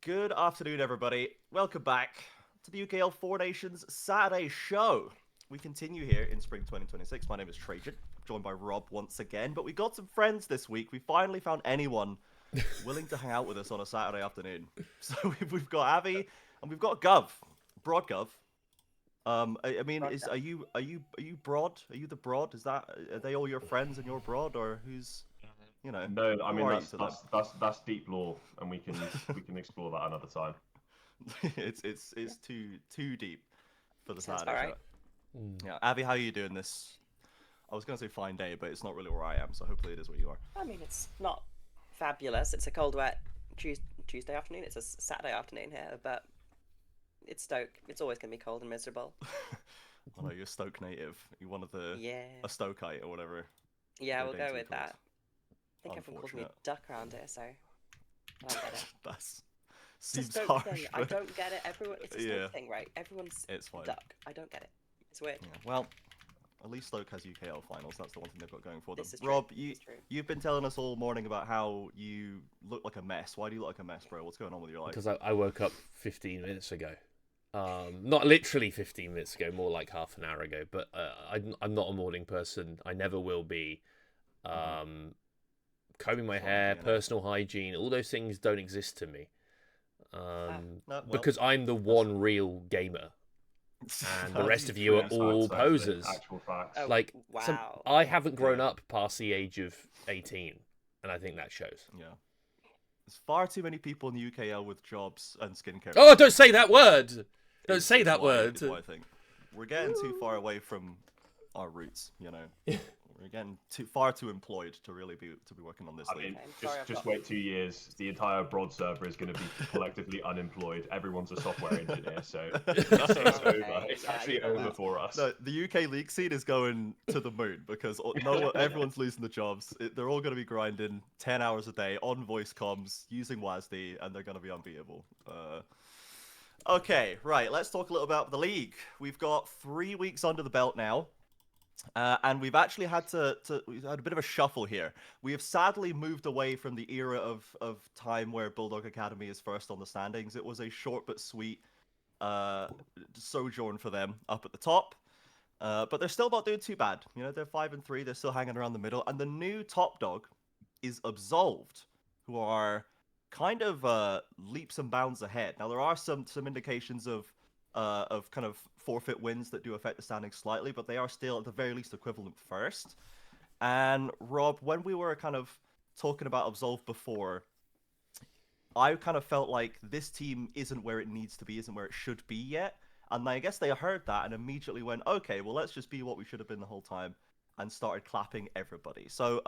Good afternoon, everybody. Welcome back to the UKL Four Nations Saturday show. We continue here in spring 2026. My name is Trajan, joined by Rob once again. But we got some friends this week. We finally found anyone willing to hang out with us on a Saturday afternoon. So we've got Avi and we've got Gov, Broad Gov. I mean, Right. are you Broad? Are you the Broad? Are they all your friends and your Broad, or who's No, I who mean are you to them? that's deep lore, and we can explore that another time. It's too deep for the Sounds Saturday about show. right. Yeah, Abby, how are you doing this? I was gonna say fine day, but it's not really where I am, so hopefully it is where you are. I mean, it's not fabulous. It's a cold, wet Tuesday afternoon. It's a Saturday afternoon here, but it's Stoke. It's always going to be cold and miserable. I know you're a Stoke native. You're one of the Yeah. a Stokeite or whatever. Yeah, they're we'll go daintily with called. that. I think everyone calls me Unfortunate. duck around here, so I don't get it. That's It's a seems Stoke harsh, thing. I but don't get it. Everyone, it's a Stoke yeah, thing, right? Everyone's it's fine. duck. I don't get it. It's weird. Yeah, well, at least Stoke has UKL finals. That's the one thing they've got going for them. This is true. Rob, This is true. you've been telling us all morning about how you look like a mess. Why do you look like a mess, bro? What's going on with your life? Because I woke up 15 minutes ago. Not literally 15 minutes ago, more like half an hour ago. But I'm not a morning person. I never will be. Combing my hair, personal hygiene, all those things don't exist to me. Because I'm the one real gamer. And the rest of you are all posers. Actual facts. Oh, Like, wow. I haven't grown up past the age of 18. And I think that shows. Yeah. There's far too many people in the UKL with jobs and skincare. Oh, don't say that word! Don't Is- say is that why- word! is why I think we're getting too far away from our roots, We're getting far too employed to really be working on this I league. mean, I'm sorry, I've just got- wait 2 years. The entire BROD server is going to be collectively unemployed. Everyone's a software engineer, so it's over. It's Yeah, actually you know over that. for us. No, the UK league scene is going to the moon because everyone's losing the jobs. They're all going to be grinding 10 hours a day on voice comms using WASD, and they're going to be unbeatable. Okay, right. Let's talk a little about the league. We've got 3 weeks under the belt now. And we've actually we've had a bit of a shuffle here. We have sadly moved away from the era of time where Bulldog Academy is first on the standings. It was a short but sweet sojourn for them up at the top. But they're still not doing too bad. They're 5-3. They're still hanging around the middle. And the new top dog is Absolved, who are kind of leaps and bounds ahead. Now there are some indications of kind of forfeit wins that do affect the standings slightly, but they are still at the very least equivalent first. And Rob, when we were kind of talking about Absolve before, I kind of felt like this team isn't where it needs to be, isn't where it should be yet. And I guess they heard that and immediately went, okay, well, let's just be what we should have been the whole time, and started clapping everybody. So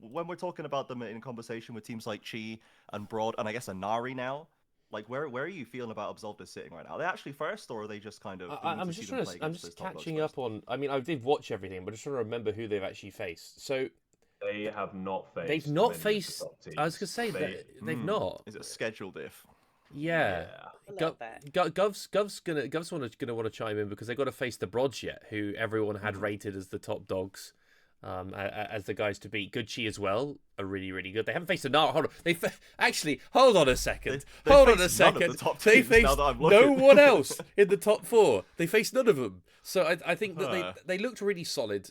when we're talking about them in conversation with teams like Chi and Broad, and I guess Anari now, like where are you feeling about Absolved sitting right now? Are they actually first, or are they just kind of? I'm just catching up on. I mean, I did watch everything, but just trying to remember who they've actually faced. So They have not faced. they've not many of the faced. top teams. I was gonna say that they've not. Is it a scheduled if? Yeah. A little bit. Gov's gonna want to chime in because they got to face the Brods yet, who everyone had rated as the top dogs, as the guys to beat. Good Chi as well are really good. They haven't faced a Hold on, actually hold on a second. Hold on a second. They faced no one else in the top four. They faced none of them. So I think that they looked really solid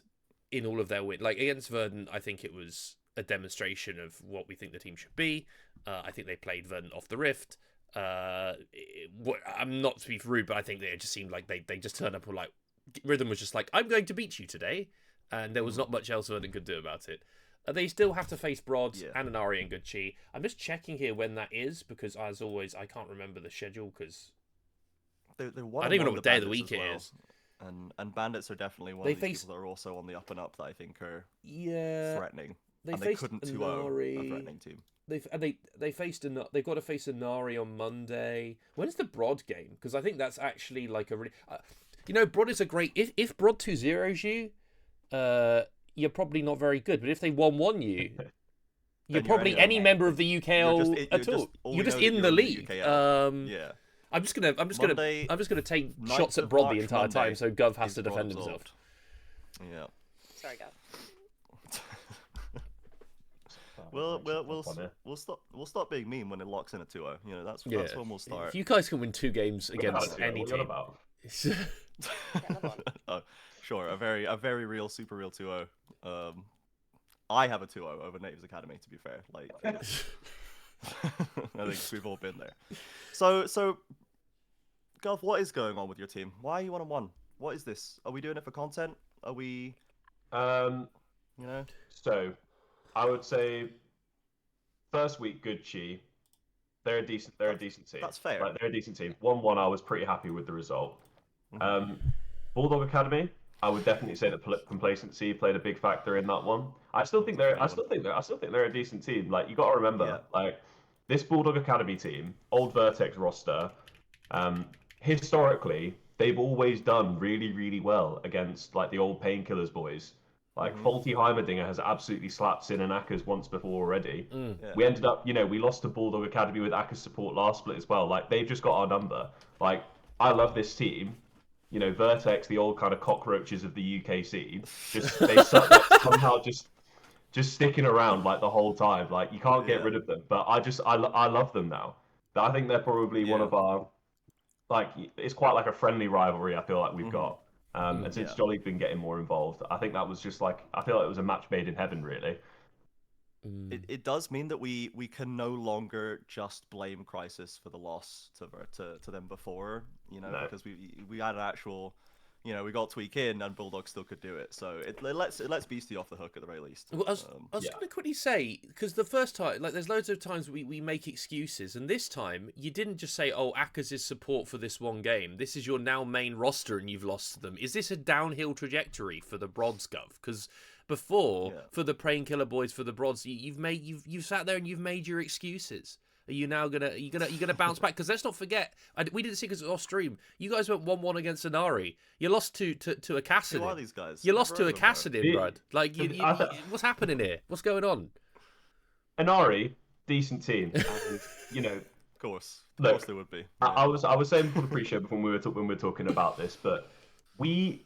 in all of their win. Like against Verdant, I think it was a demonstration of what we think the team should be. I think they played Verdant off the rift. I'm not to be rude, but I think they just seemed like they just turned up and like Rhythm was just like, I'm going to beat you today, and there was not much else Verdant could do about it. They still have to face Brods and Anari and Good Chi. I'm just checking here when that is because, as always, I can't remember the schedule because I don't even know what day of the week it is. And Bandits are definitely one of these people that are also on the up and up that I think are threatening. They couldn't 2-0 a threatening team. They've got to face Anari on Monday. When's the Broad game? Because I think that's actually like a really, Broad is a great. If Broad 2-0s you, you're probably not very good. But if they 1-1 you, you're probably any member of the UKL at all. You're just in the league. Yeah. I'm just gonna take shots at Broad the entire time, so Gov has to defend himself. Yeah. Sorry, Gav. We'll stop being mean when it locks in a 2-0. You know, that's Yeah. when we'll start. If you guys can win 2 games We've had against a 2-0, any what are you on team, about? another one. Oh, sure, a very real, super real 2-0. I have a 2-0 over Natives Academy. To be fair, like, I think we've all been there. So, Gov, what is going on with your team? Why are you 1-1? What is this? Are we doing it for content? Are we, Um, you know? so I would say first week, good Chi. They're a decent team. That's fair. Like, they're a decent team. 1-1, I was pretty happy with the result. Mhm. Bulldog Academy, I would definitely say that complacency played a big factor in that one. I still think they're a decent team. Like, you got to remember, Yeah. like, this Bulldog Academy team, old Vertex roster, historically they've always done really, really well against like the old Painkillers boys. Like, Faulty Heimerdinger has absolutely slapped Sin and Akers once before already. Yeah. We ended up, we lost to Bulldog Academy with Akers support last split as well. Like, they've just got our number. Like, I love this team. Vertex, the old kind of cockroaches of the UK scene, somehow just sticking around like the whole time. Like, you can't get Yeah. rid of them. But I love them now. I think they're probably one Yeah. of our, like, it's quite like a friendly rivalry. I feel like we've got. And since Yeah. Jolly's been getting more involved, I think that was just like, I feel like it was a match made in heaven, really. It does mean that we can no longer just blame Crisis for the loss to them before, No. because we had an actual, we got Tweak in and Bulldog still could do it. So it lets Beastie off the hook at the very least. Well, I was Yeah. going to quickly say, because the first time, like, there's loads of times we make excuses, and this time you didn't just say, "Oh, Akers' support for this one game. This is your now main roster, and you've lost to them." Is this a downhill trajectory for the Brods, Gov? Because before, for the Painkiller boys, for the Brods, you've sat there and you've made your excuses. Are you now gonna bounce back? Because let's not forget, we didn't see because it was off stream. You guys went 1-1 against Inari. You lost to a Cassidin. Who are these guys? You lost to a Never heard of them, Cassidin, Brad. Like, what's happening here? What's going on? Inari, decent team. And, Of course, Look, they would be. I was saying before the pre-show, before when we were talking about this, but we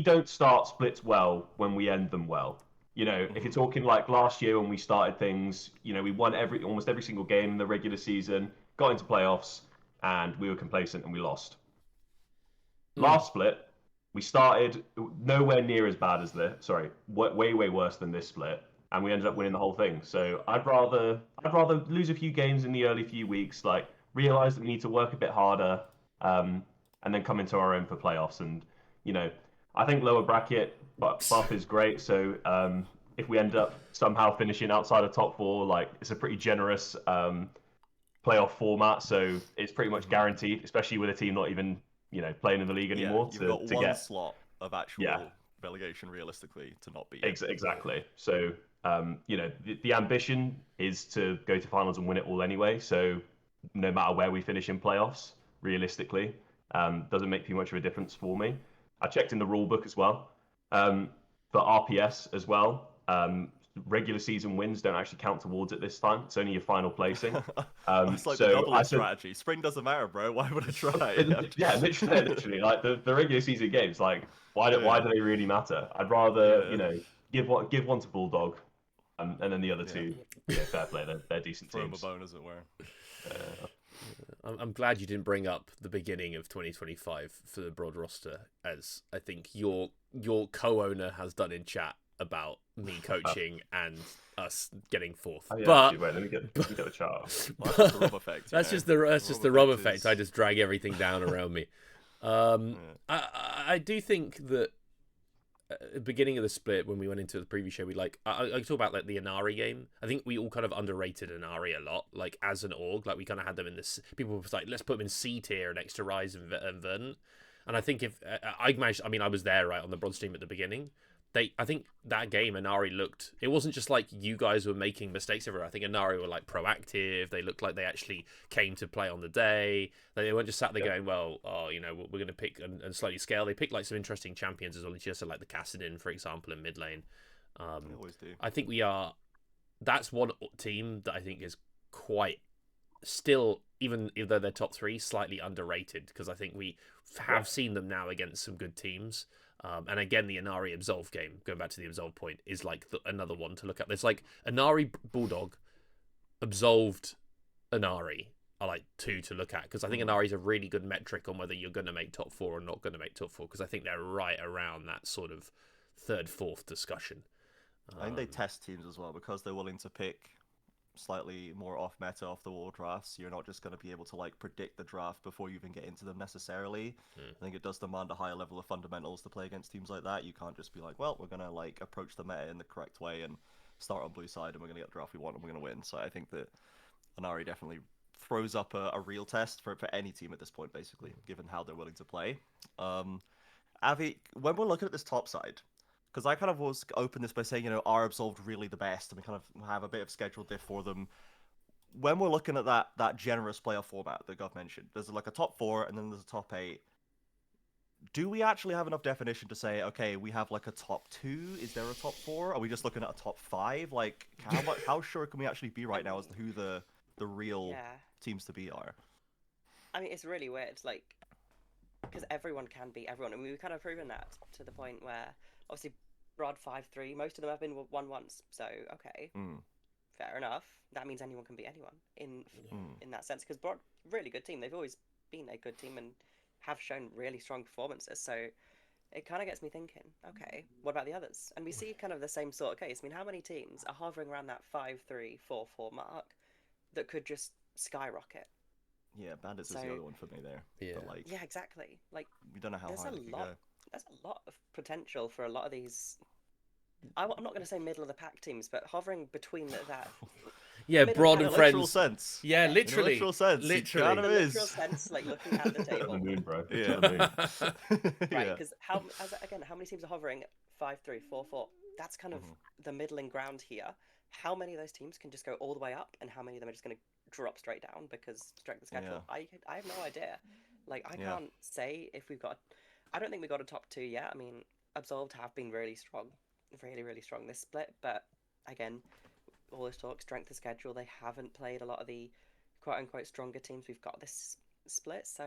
don't start splits well when we end them well. If you're talking like last year when we started things, we won almost every single game in the regular season, got into playoffs, and we were complacent and we lost. Last split, we started nowhere near as bad as way worse than this split, and we ended up winning the whole thing. So I'd rather lose a few games in the early few weeks, like realize that we need to work a bit harder, and then come into our own for playoffs. And I think lower bracket buff is great. So if we end up somehow finishing outside of top 4, like, it's a pretty generous playoff format. So it's pretty much guaranteed, especially with a team not even playing in the league anymore. You've got one slot of actual relegation realistically to not be. Exactly. So the ambition is to go to finals and win it all anyway. So no matter where we finish in playoffs, realistically, doesn't make too much of a difference for me. I checked in the rule book as well. For RPS as well, regular season wins don't actually count towards it this time. It's only your final placing. It's like the double strategy. Spring doesn't matter, bro. Why would I try? Literally, like the regular season games, like why do they really matter? I'd rather give one to Bulldog, and then the other two, fair play. They're decent Throw teams. them a bone, as it were. I'm glad you didn't bring up the beginning of 2025 for the Broad roster, as I think your co-owner has done in chat about me coaching and us getting 4th. Oh, yeah, but actually, wait, let me get the chart. Well, that's just the rub effect. That's just the rub effect. I just drag everything down around me. I do think that at the beginning of the split, when we went into the preview show, I talk about like the Inari game. I think we all kind of underrated Inari a lot, like as an org. Like, we kind of had them in this. People were like, let's put them in C tier next to Rise and Verdant. And I think if I managed, I was there right on the Broad stream at the beginning. I think that game Inari looked. It wasn't just like you guys were making mistakes everywhere. I think Inari were like proactive. They looked like they actually came to play on the day. They weren't just sat there going, well, we're going to pick and slightly scale. They picked like some interesting champions as well, just like the Cassidin, for example, in mid lane. They always do. I think that's one team that I think is quite still, even though they're top 3, slightly underrated, because I think we have seen them now against some good teams. And again, the Inari Absolve game, going back to the Absolve point, is like another one to look at. There's like Inari Bulldog, Absolved Inari are like two to look at, because I think Inari is a really good metric on whether you're going to make top 4 or not going to make top 4, because I think they're right around that sort of third, fourth discussion. I think they test teams as well because they're willing to pick slightly more off meta, off the wall drafts. You're not just going to be able to like predict the draft before you even get into them necessarily. I think it does demand a higher level of fundamentals to play against teams like that. You can't just be like, well, we're going to like approach the meta in the correct way and start on blue side and we're going to get the draft we want and we're going to win. So I think that Inari definitely throws up a real test for any team at this point, basically, given how they're willing to play. Avi, when we're looking at this top side, because I kind of was open this by saying, are Absolved really the best? And we kind of have a bit of schedule diff for them. When we're looking at that generous playoff format that Gov mentioned, there's like a top 4 and then there's a top 8. Do we actually have enough definition to say, okay, we have like a top 2? Is there a top 4? Are we just looking at a top 5? Like, how sure can we actually be right now as to who the real teams to beat are? I mean, it's really weird, like, because everyone can beat everyone. I mean, we've kind of proven that to the point where, obviously, BROD 5-3, most of them have been won once, so, okay, fair enough. That means anyone can beat anyone in that sense, because BROD, really good team. They've always been a good team and have shown really strong performances, so it kind of gets me thinking, okay, what about the others? And we see kind of the same sort of case. I mean, how many teams are hovering around that 5-3, 4-4 mark that could just skyrocket? Yeah, Bandits is the other one for me there. Yeah. But, like, yeah, exactly. Like, we don't know how high they can go. There's a lot of potential for a lot of these. I'm not going to say middle of the pack teams, but hovering between that. Yeah, BROD and friends. Literal sense. Yeah, literally. In literal sense. Literally. It kind of is. Literal sense, like looking at the table. the moon, bro. Yeah. Right, because how many teams are hovering 5-3, 4-4? That's kind of the middling ground here. How many of those teams can just go all the way up, and how many of them are just going to drop straight down because strength of schedule? Yeah. I have no idea. Like, I can't say if we've got. I don't think we got a top 2 yet. I mean, Absolved have been really strong, really strong this split. But again, all this talk, strength of schedule, they haven't played a lot of the quote unquote stronger teams we've got this split. So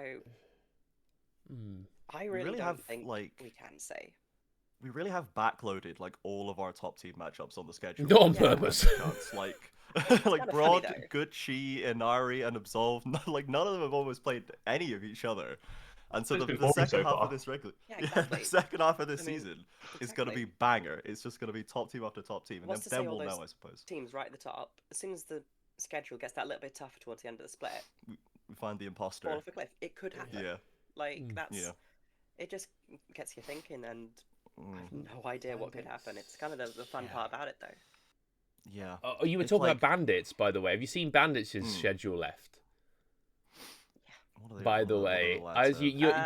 I really don't think we can say. We really have backloaded like all of our top team matchups on the schedule. Not on purpose. Like like BROD, Gucci, Inari, and Absolve. Like none of them have almost played any of each other. And so the second half of this the second half of this season is going to be banger. It's just going to be top team after top team, and then we'll know, I suppose. Teams right at the top. As soon as the schedule gets that little bit tougher towards the end of the split, we find the imposter. Fall off a cliff. It could happen. Yeah. Like that's. It just gets you thinking, and I have no idea what could happen. It's kind of the fun part about it, though. Yeah. Oh, you were talking about Bandits, by the way. Have you seen Bandits' schedule left? By the way, as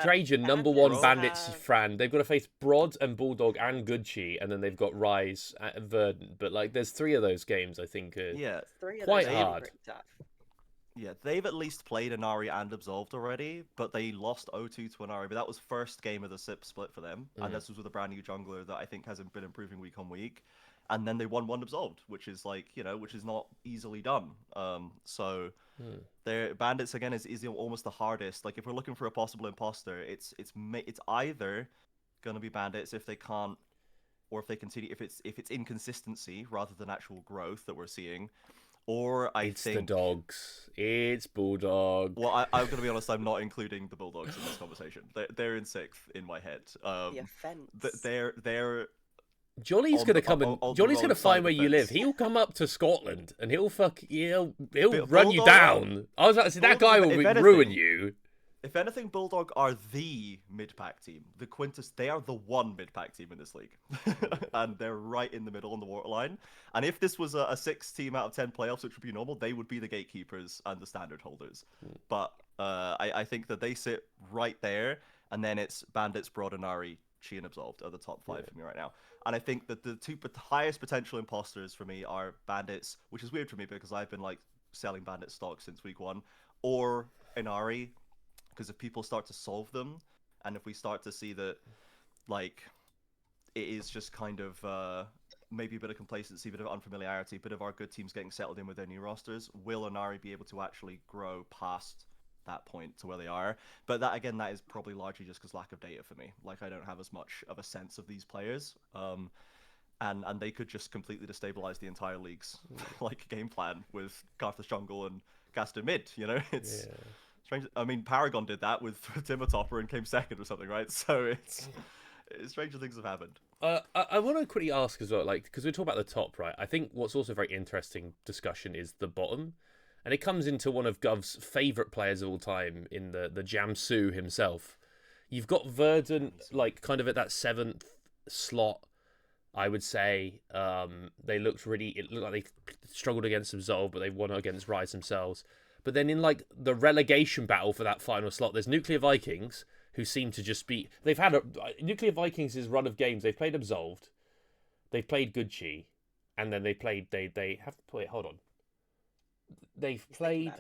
Trajan, number 1 Bandits fan, they've got to face BROD and Bulldog and Gucci, and then they've got Rise and Verdant. But like, there's 3 of those games I think are quite hard. Yeah, they've at least played Inari and Absolved already, but they lost 0-2 to Inari. But that was first game of the SIP split for them, and this was with a brand new jungler that I think hasn't been improving week on week. And then they won 1 Absolved, which is like, which is not easily done. So their Bandits again is almost the hardest. Like if we're looking for a possible imposter, it's either gonna be Bandits if they can't, or if they continue, if it's inconsistency rather than actual growth that we're seeing, or it's the dogs. It's Bulldog. Well, I'm gonna be honest. I'm not including the Bulldogs in this conversation. They're in 6th in my head. The offense. They're Jolly's gonna come and Jolly's gonna find where you live. He'll come up to Scotland and he'll run you down. I was about to say that guy will ruin you. If anything, Bulldog are the mid-pack team. They are the one mid-pack team in this league. And they're right in the middle on the waterline. And if this was a 6 team out of 10 playoffs, which would be normal, they would be the gatekeepers and the standard holders. But I think that they sit right there, and then it's Bandits, BROD, Inari, Chi, and Absolved are the top 5 for me right now. And I think that the highest potential imposters for me are Bandits, which is weird for me because I've been like selling Bandit stock since week 1, or Inari. Because if people start to solve them, and if we start to see that, like, it is just kind of maybe a bit of complacency, a bit of unfamiliarity, a bit of our good teams getting settled in with their new rosters, will Inari be able to actually grow past that point to where they are. But that again, that is probably largely just because lack of data for me. Like I don't have as much of a sense of these players. And they could just completely destabilize the entire league's like game plan with Garthus jungle and Gaston mid. You know, it's strange. I mean, Paragon did that with Timber Topper and came second or something, right? So it's stranger things have happened. I want to quickly ask as well, like, because we talk about the top, right? I think what's also a very interesting discussion is the bottom, and it comes into one of Gov's favourite players of all time in the Jamsu himself. You've got Verdant, like, kind of at that 7th slot. I would say it looked like they struggled against Absolve, but they won against Rise themselves. But then in like the relegation battle for that final slot, there's Nuclear Vikings, who seem to just be... They've had Nuclear Vikings' run of games. They've played Absolved, they've played Gucci, and then they played... They have to play... Hold on. They've played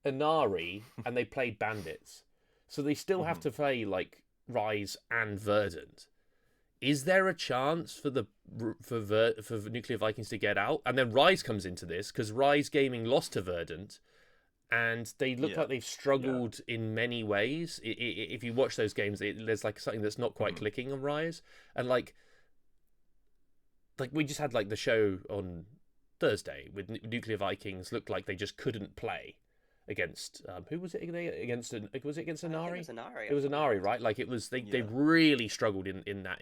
Inari, and they played Bandits. So they still have to play like Rise and Verdant. Is there a chance for Nuclear Vikings to get out? And then Rise comes into this because Rise Gaming lost to Verdant, and they look like they've struggled in many ways. If you watch those games, there's like something that's not quite clicking on Rise, and like we just had like the show on Thursday with Nuclear Vikings looked like they just couldn't play against who was it against? Was it against Inari? It was Inari, right? Like it was they really struggled in that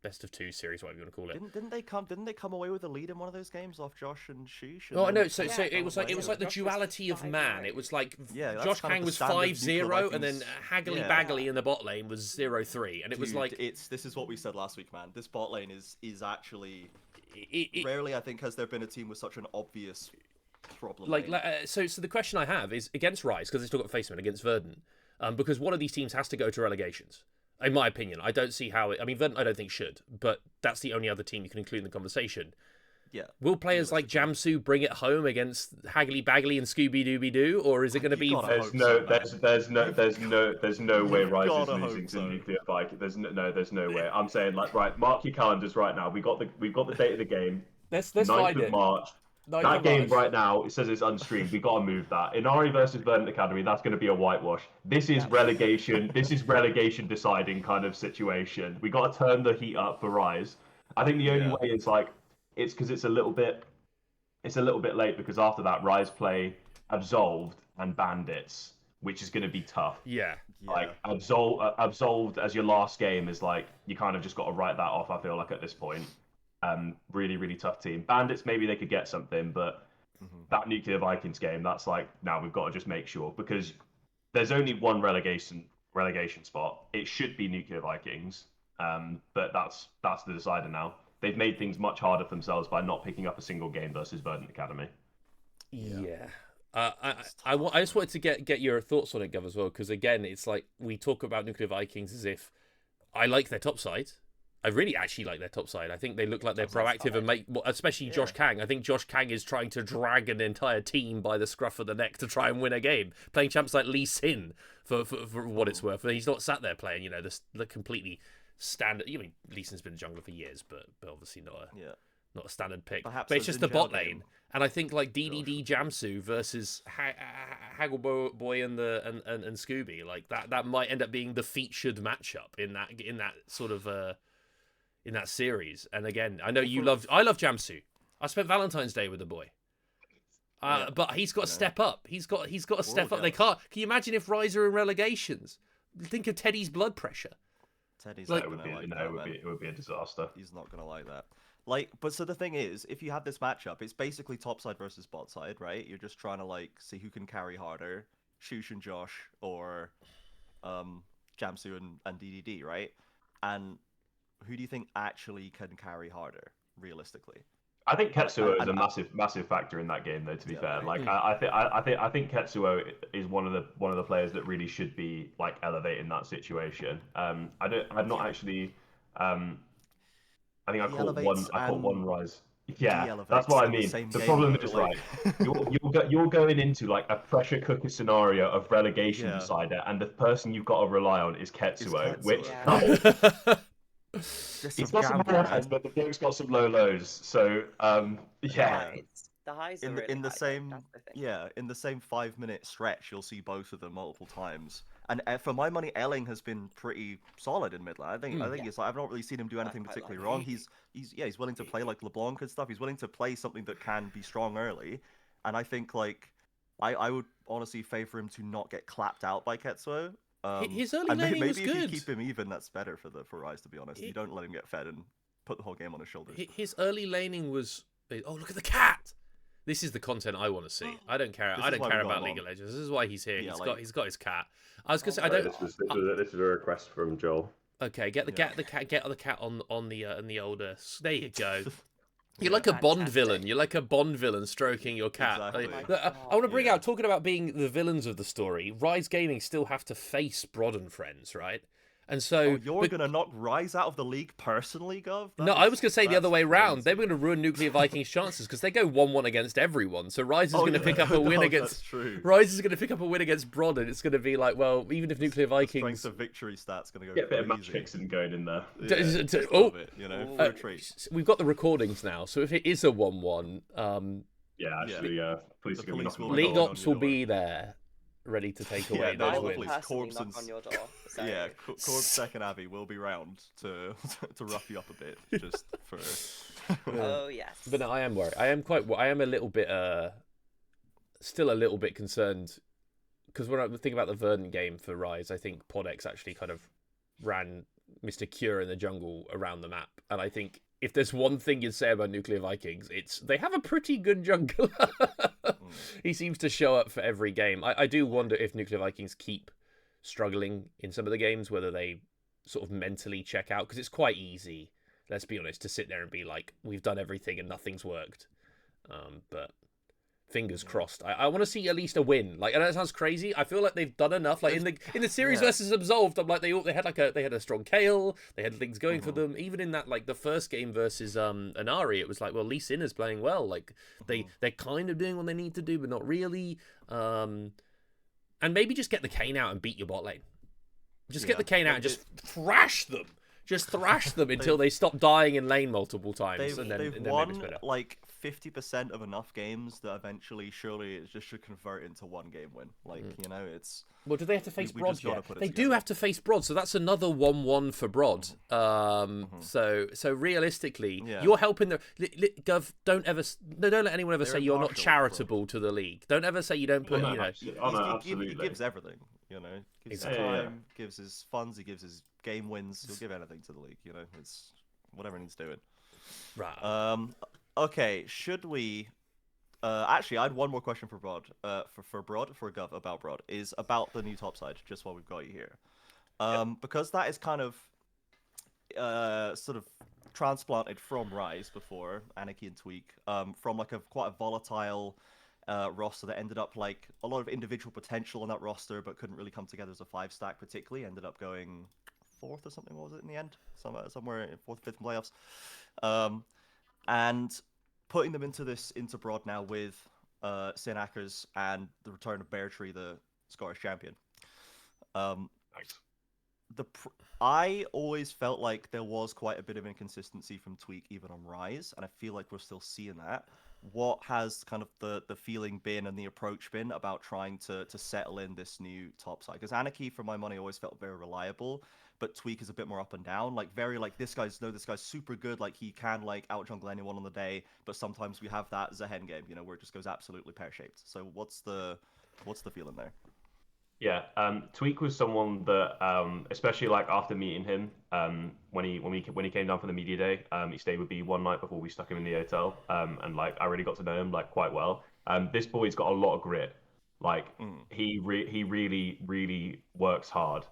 best of 2 series, whatever you want to call it. Didn't they come away with a lead in one of those games off Josh and Sheesh? Oh, I know. So it was like the duality of man. It was like Josh Kang was 5-0, and then Haggly Baggly in the bot lane was 0-3, and it was like this is what we said last week, man. This bot lane is actually rarely I think has there been a team with such an obvious problem. So the question I have is against Rise, because they still got Faceman against Verdant, because one of these teams has to go to relegations. In my opinion, I don't see how. I mean, Verdant, I don't think should, but that's the only other team you can include in the conversation. Yeah. Will players like Jamsu bring it home against Haggly Baggly and Scooby Dooby Doo, or is it going to be? There's no way Rise is losing to Nuclear Viking. There's no way. I'm saying like right, mark your calendars right now. We've got the date of the game. Let's find it. March. That game right now, it says it's unstreamed. We got to move that. Inari versus Verdant Academy, that's going to be a whitewash. This is relegation. This is relegation deciding kind of situation. We got to turn the heat up for Rise. I think the only way is like it's because it's a little bit late because after that Rise play Absolved and Bandits, which is going to be tough. Yeah. Like Absolved as your last game is like you kind of just got to write that off. I feel like at this point. Really, really tough team. Bandits, maybe they could get something, but that Nuclear Vikings game, that's like, now we've got to just make sure, because there's only one relegation spot. It should be Nuclear Vikings, but that's the decider now. They've made things much harder for themselves by not picking up a single game versus Verdant Academy. Yeah. I just wanted to get your thoughts on it, Gov, as well, because again, it's like we talk about Nuclear Vikings as if I like their top side. I really actually like their top side. I think they look like they're proactive and make, especially Josh Kang. I think Josh Kang is trying to drag an entire team by the scruff of the neck to try and win a game. Playing champs like Lee Sin for what it's worth. He's not sat there playing, the completely standard. I mean, Lee Sin's been a jungler for years, but obviously not a standard pick. Perhaps but it's just the bot lane. And I think like DDD Jamsu versus Haggle Boy and Scooby, like that might end up being the featured matchup in that sort of in that series. And again, I know I love Jamsu. I spent Valentine's Day with the boy. But he's got to step up. He's got to step up. They can't. Can you imagine if Rise are in relegations? Think of Teddy's blood pressure. Teddy's it would be a disaster. He's not gonna like that. But so the thing is, if you have this matchup, it's basically top side versus bot side, right? You're just trying to see who can carry harder, Shush and Josh, or Jamsu and DDD, right? And who do you think actually can carry harder, realistically? I think Ketsuo is a massive factor in that game, though. To be fair, I think Ketsuo is one of the players that really should be elevating that situation. I think I caught one Rise. Yeah, that's what I mean. The problem is right. You're going into a pressure cooker scenario of relegation decider, and the person you've got to rely on is Ketsuo, which. He's got some high highs, but the game's got some low lows. So, The highs are in really the high, though, same that's the thing. yeah, in the same 5 minute stretch, you'll see both of them multiple times. And for my money, Elling has been pretty solid in mid lane. I think Yeah. it's like, I've not really seen him do anything quite particularly like wrong. that. He's willing to play like LeBlanc and stuff. He's willing to play something that can be strong early. And I think like I would honestly favor him to not get clapped out by Ketsuo. His early And laning was maybe if you good. keep him even, that's better for Rise, to be honest. You don't let him get fed and put the whole game on his shoulders. His early laning was. Oh, look at the cat! This is the content I want to see. I don't care. I don't care about League of Legends. This is why he's here. Yeah, He's got his cat. I was gonna say I Sorry, don't. This is a request from Joel. Okay, get the cat on the older. There you go. You're Yeah. like a Bond Fantastic. villain. You're like a Bond villain stroking your cat. Exactly. I want to bring Yeah. out, talking about being the villains of the story, Rise Gaming still have to face BROD and friends, right? And so... You're going to knock Rise out of the league personally, Gov? No, I was going to say the other way round. They Crazy. were going to ruin Nuclear Vikings' chances because they go 1-1 against everyone. So Rise is going to pick up a win against... That's true. Rise is going to pick up a win against BROD, and it's going to be like, well, even if Nuclear Vikings... Strength of victory stats going to go Get a bit of match crazy. fixing going in there. Yeah, Just just a oh, little bit, you know, for a treat. we've got the recordings now, so if it is a 1-1, Yeah, actually, police The are going to police be knocking will on my League door. Ops will be there, ready to take away Yeah, those no, I will please. wins. personally Corbs knock and on your door. So. Yeah, Corb's second Abbey will be round to rough you up a bit, just for... Oh yes. But no, I am worried. I am a little bit, still a little bit concerned, because when I think about the Verdant game for Rise, I think Podex actually kind of ran Mr. Cure in the jungle around the map, and I think if there's one thing you'd say about Nuclear Vikings, it's they have a pretty good jungler. He seems to show up for every game. I do wonder if Nuclear Vikings keep struggling in some of the games, whether they sort of mentally check out, because it's quite easy, let's be honest, to sit there and be like, we've done everything and nothing's worked. But fingers crossed. I want to see at least a win. Like, I know it sounds crazy. I feel like they've done enough. Like in the series versus Absolved, I'm like they had a strong Kale. They had things going for them. Even in that, like the first game versus Anari, it was like, well, Lee Sin is playing well. Like they're kind of doing what they need to do, but not really. And maybe just get the Kane out and beat your bot lane. Just get the Kane out and just thrash them. Just thrash them until they stop dying in lane multiple times. They've and then won maybe split up. like 50% of enough games that eventually, surely, it just should convert into one game win. Like, you know, it's... Well, do they have to face we BROD just gotta yet? put it They do together. have to face BROD, so that's another 1-1 for BROD. So realistically, Yeah. you're helping the Gov. Don't let anyone ever They're say you're not impartial, charitable to the league. Don't ever say you don't put. No, You know, absolutely. Oh, no, He absolutely. gives everything, you know. Gives his Exactly. time, gives his funds, he gives his game wins. He'll give anything to the league, you know. It's whatever he's doing. right? Okay, should we... actually, I had one more question for BROD. For Gov, about BROD, is about the new topside, just while we've got you here. Because that is kind of sort of transplanted from Rise before, Anarchy and Tweak, from like quite a volatile roster that ended up like a lot of individual potential on that roster, but couldn't really come together as a 5-stack particularly. Ended up going 4th or something, what was it in the end? Somewhere in 4th, 5th in playoffs. And putting them into BROD now with Sin Ackers and the return of Bear Tree, the Scottish champion. Nice. I always felt like there was quite a bit of inconsistency from Tweak even on Rise, and I feel like we're still seeing that. What has kind of the feeling been and the approach been about trying to settle in this new topside? Because Anarchy, for my money, always felt very reliable, but Tweak is a bit more up and down. Like very like this guy's super good. Like he can like out jungle anyone on the day, but sometimes we have that Zehen game, you know, where it just goes absolutely pear shaped. So what's the feeling there? Yeah, Tweak was someone that, especially like after meeting him, when he came down for the media day, he stayed with me one night before we stuck him in the hotel, and like I really got to know him like quite well. This boy's got a lot of grit. Like he really works hard.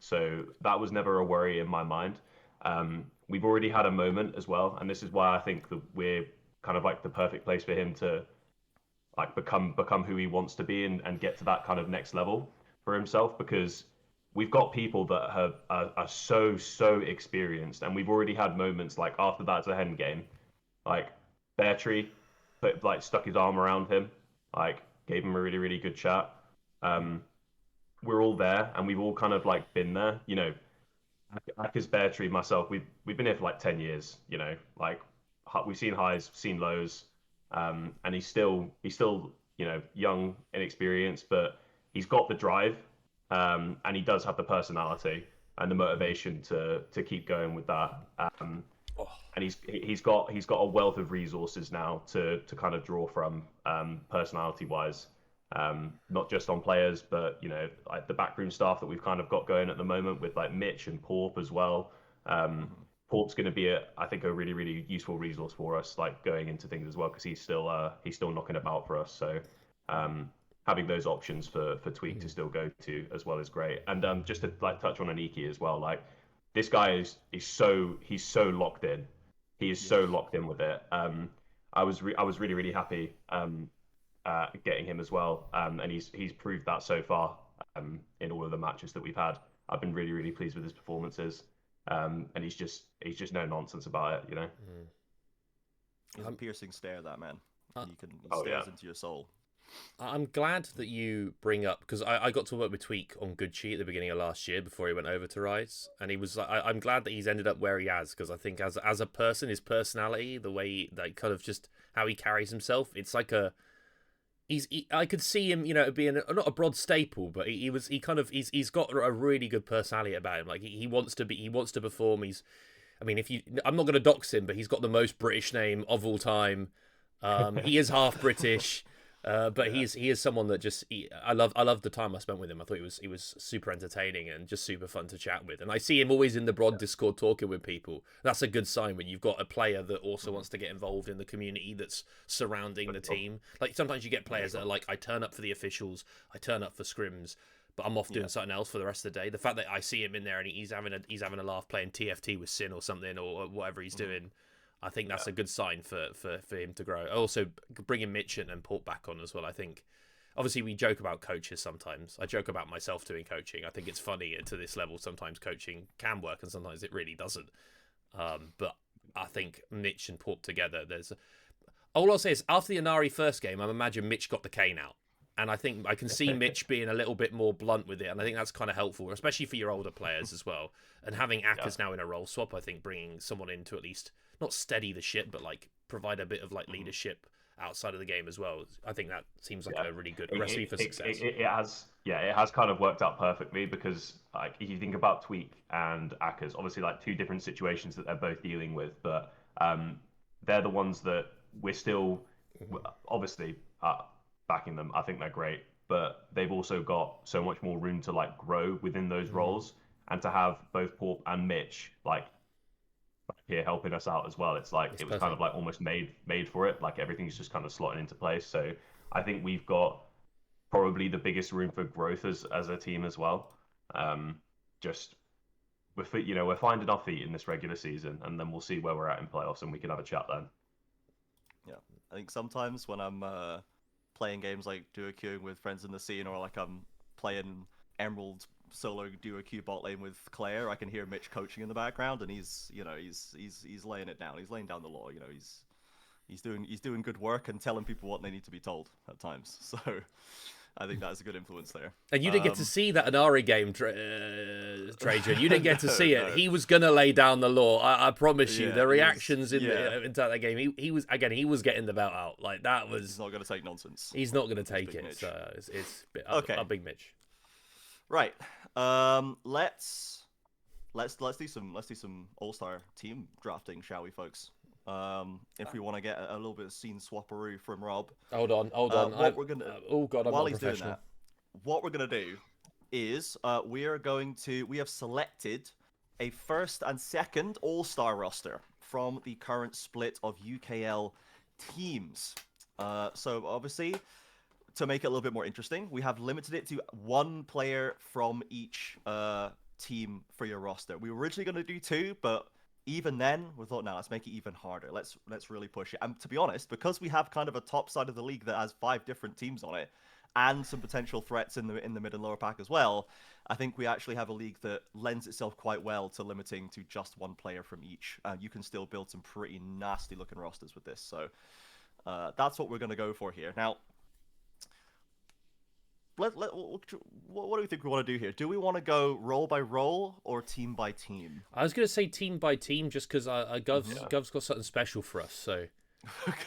So that was never a worry in my mind. We've already had a moment as well, and this is why I think that we're kind of like the perfect place for him to like become who he wants to be and get to that kind of next level for himself, because we've got people that are so experienced, and we've already had moments like after that Zehen game, like Bear Tree stuck his arm around him, like gave him a really good chat. We're all there, and we've all kind of like been there, you know. As Bear Tree, myself, we've been here for like 10 years, you know, like we've seen highs, seen lows. and he's still young, inexperienced, but he's got the drive, and he does have the personality and the motivation to keep going with that. And he's got a wealth of resources now to kind of draw from, personality wise, not just on players, but like the backroom staff that we've kind of got going at the moment with like Mitch and Porp as well. Porp's going to be I think a really really useful resource for us, like going into things as well, because he's still knocking about for us. So having those options for Tweak to still go to as well is great. And just to like touch on Aniki as well, like this guy he's so locked in. He is so locked in with it. I was really really happy getting him as well, and he's proved that so far in all of the matches that we've had. I've been really really pleased with his performances, and he's just no nonsense about it, He's a piercing stare, that man. He Oh, stares yeah. into your soul. I'm glad that you bring up, because I got to work with Tweak on Gucci at the beginning of last year before he went over to Rise, and he was I'm glad that he's ended up where he has, because I think as a person, his personality, the way that kind of just how he carries himself, it's like I could see him, being not a broad staple, but he's got a really good personality about him. Like he wants to perform. I'm not going to dox him, but he's got the most British name of all time. He is half British. But he is someone that I love the time I spent with him. I thought he was super entertaining and just super fun to chat with. And I see him always in the BROD Discord talking with people. That's a good sign when you've got a player that also wants to get involved in the community that's surrounding the team. Like sometimes you get players that are like, I turn up for the officials, I turn up for scrims, but I'm off doing something else for the rest of the day. The fact that I see him in there and he's having a laugh playing TFT with Sin or something or whatever he's doing. I think that's a good sign for him to grow. Also, bringing Mitch and Port back on as well. I think, obviously, we joke about coaches sometimes. I joke about myself doing coaching. I think it's funny to this level. Sometimes coaching can work and sometimes it really doesn't. But I think Mitch and Port together, all I'll say is after the Inari first game, I imagine Mitch got the cane out. And I think I can see Mitch being a little bit more blunt with it. And I think that's kind of helpful, especially for your older players as well. And having Akers now in a role swap, I think bringing someone in to at least not steady the ship, but like provide a bit of like leadership outside of the game as well. I think that seems like a really good recipe for success. It has kind of worked out perfectly, because like if you think about Tweak and Akers, obviously like two different situations that they're both dealing with, but they're the ones that we're still obviously backing them. I think they're great, but they've also got so much more room to like grow within those roles, and to have both Porp and Mitch like here helping us out as well. It's like it was perfect. kind of like almost made for it. Like everything's just kind of slotting into place. So I think we've got probably the biggest room for growth as a team as well. Just we're finding our feet in this regular season, and then we'll see where we're at in playoffs, and we can have a chat then. Yeah, I think sometimes when I'm playing games like duo queuing with friends in the scene, or like I'm playing Emerald solo duo queue bot lane with Claire, I can hear Mitch coaching in the background, and he's laying it down. He's laying down the law. He's doing good work and telling people what they need to be told at times. So I think that's a good influence there. And you didn't get to see that Inari game, Trajan. You didn't get to see it. No. He was gonna lay down the law. I promise you. Yeah, The reactions into into that game. He was getting the belt out. Like that was. He's not going to take nonsense. He's not going to take it. Mitch. So it's Okay. a big Mitch. Right. Let's do some all-star team drafting, shall we, folks? If we want to get a little bit of scene swapperoo from Rob. Hold on. We're gonna. Oh God, I'm while not he's doing professional. that, what we're gonna do is we have selected a first and second all-star roster from the current split of UKL teams. So obviously, to make it a little bit more interesting, we have limited it to one player from each team for your roster. We were originally going to do two, but even then, we thought, no, let's make it even harder. Let's really push it. And to be honest, because we have kind of a top side of the league that has 5 different teams on it, and some potential threats in the mid and lower pack as well, I think we actually have a league that lends itself quite well to limiting to just one player from each. You can still build some pretty nasty looking rosters with this. So that's what we're going to go for here. Now, what do we think we want to do here? Do we want to go role by role or team by team? I was going to say team by team, just because Gov's got something special for us. So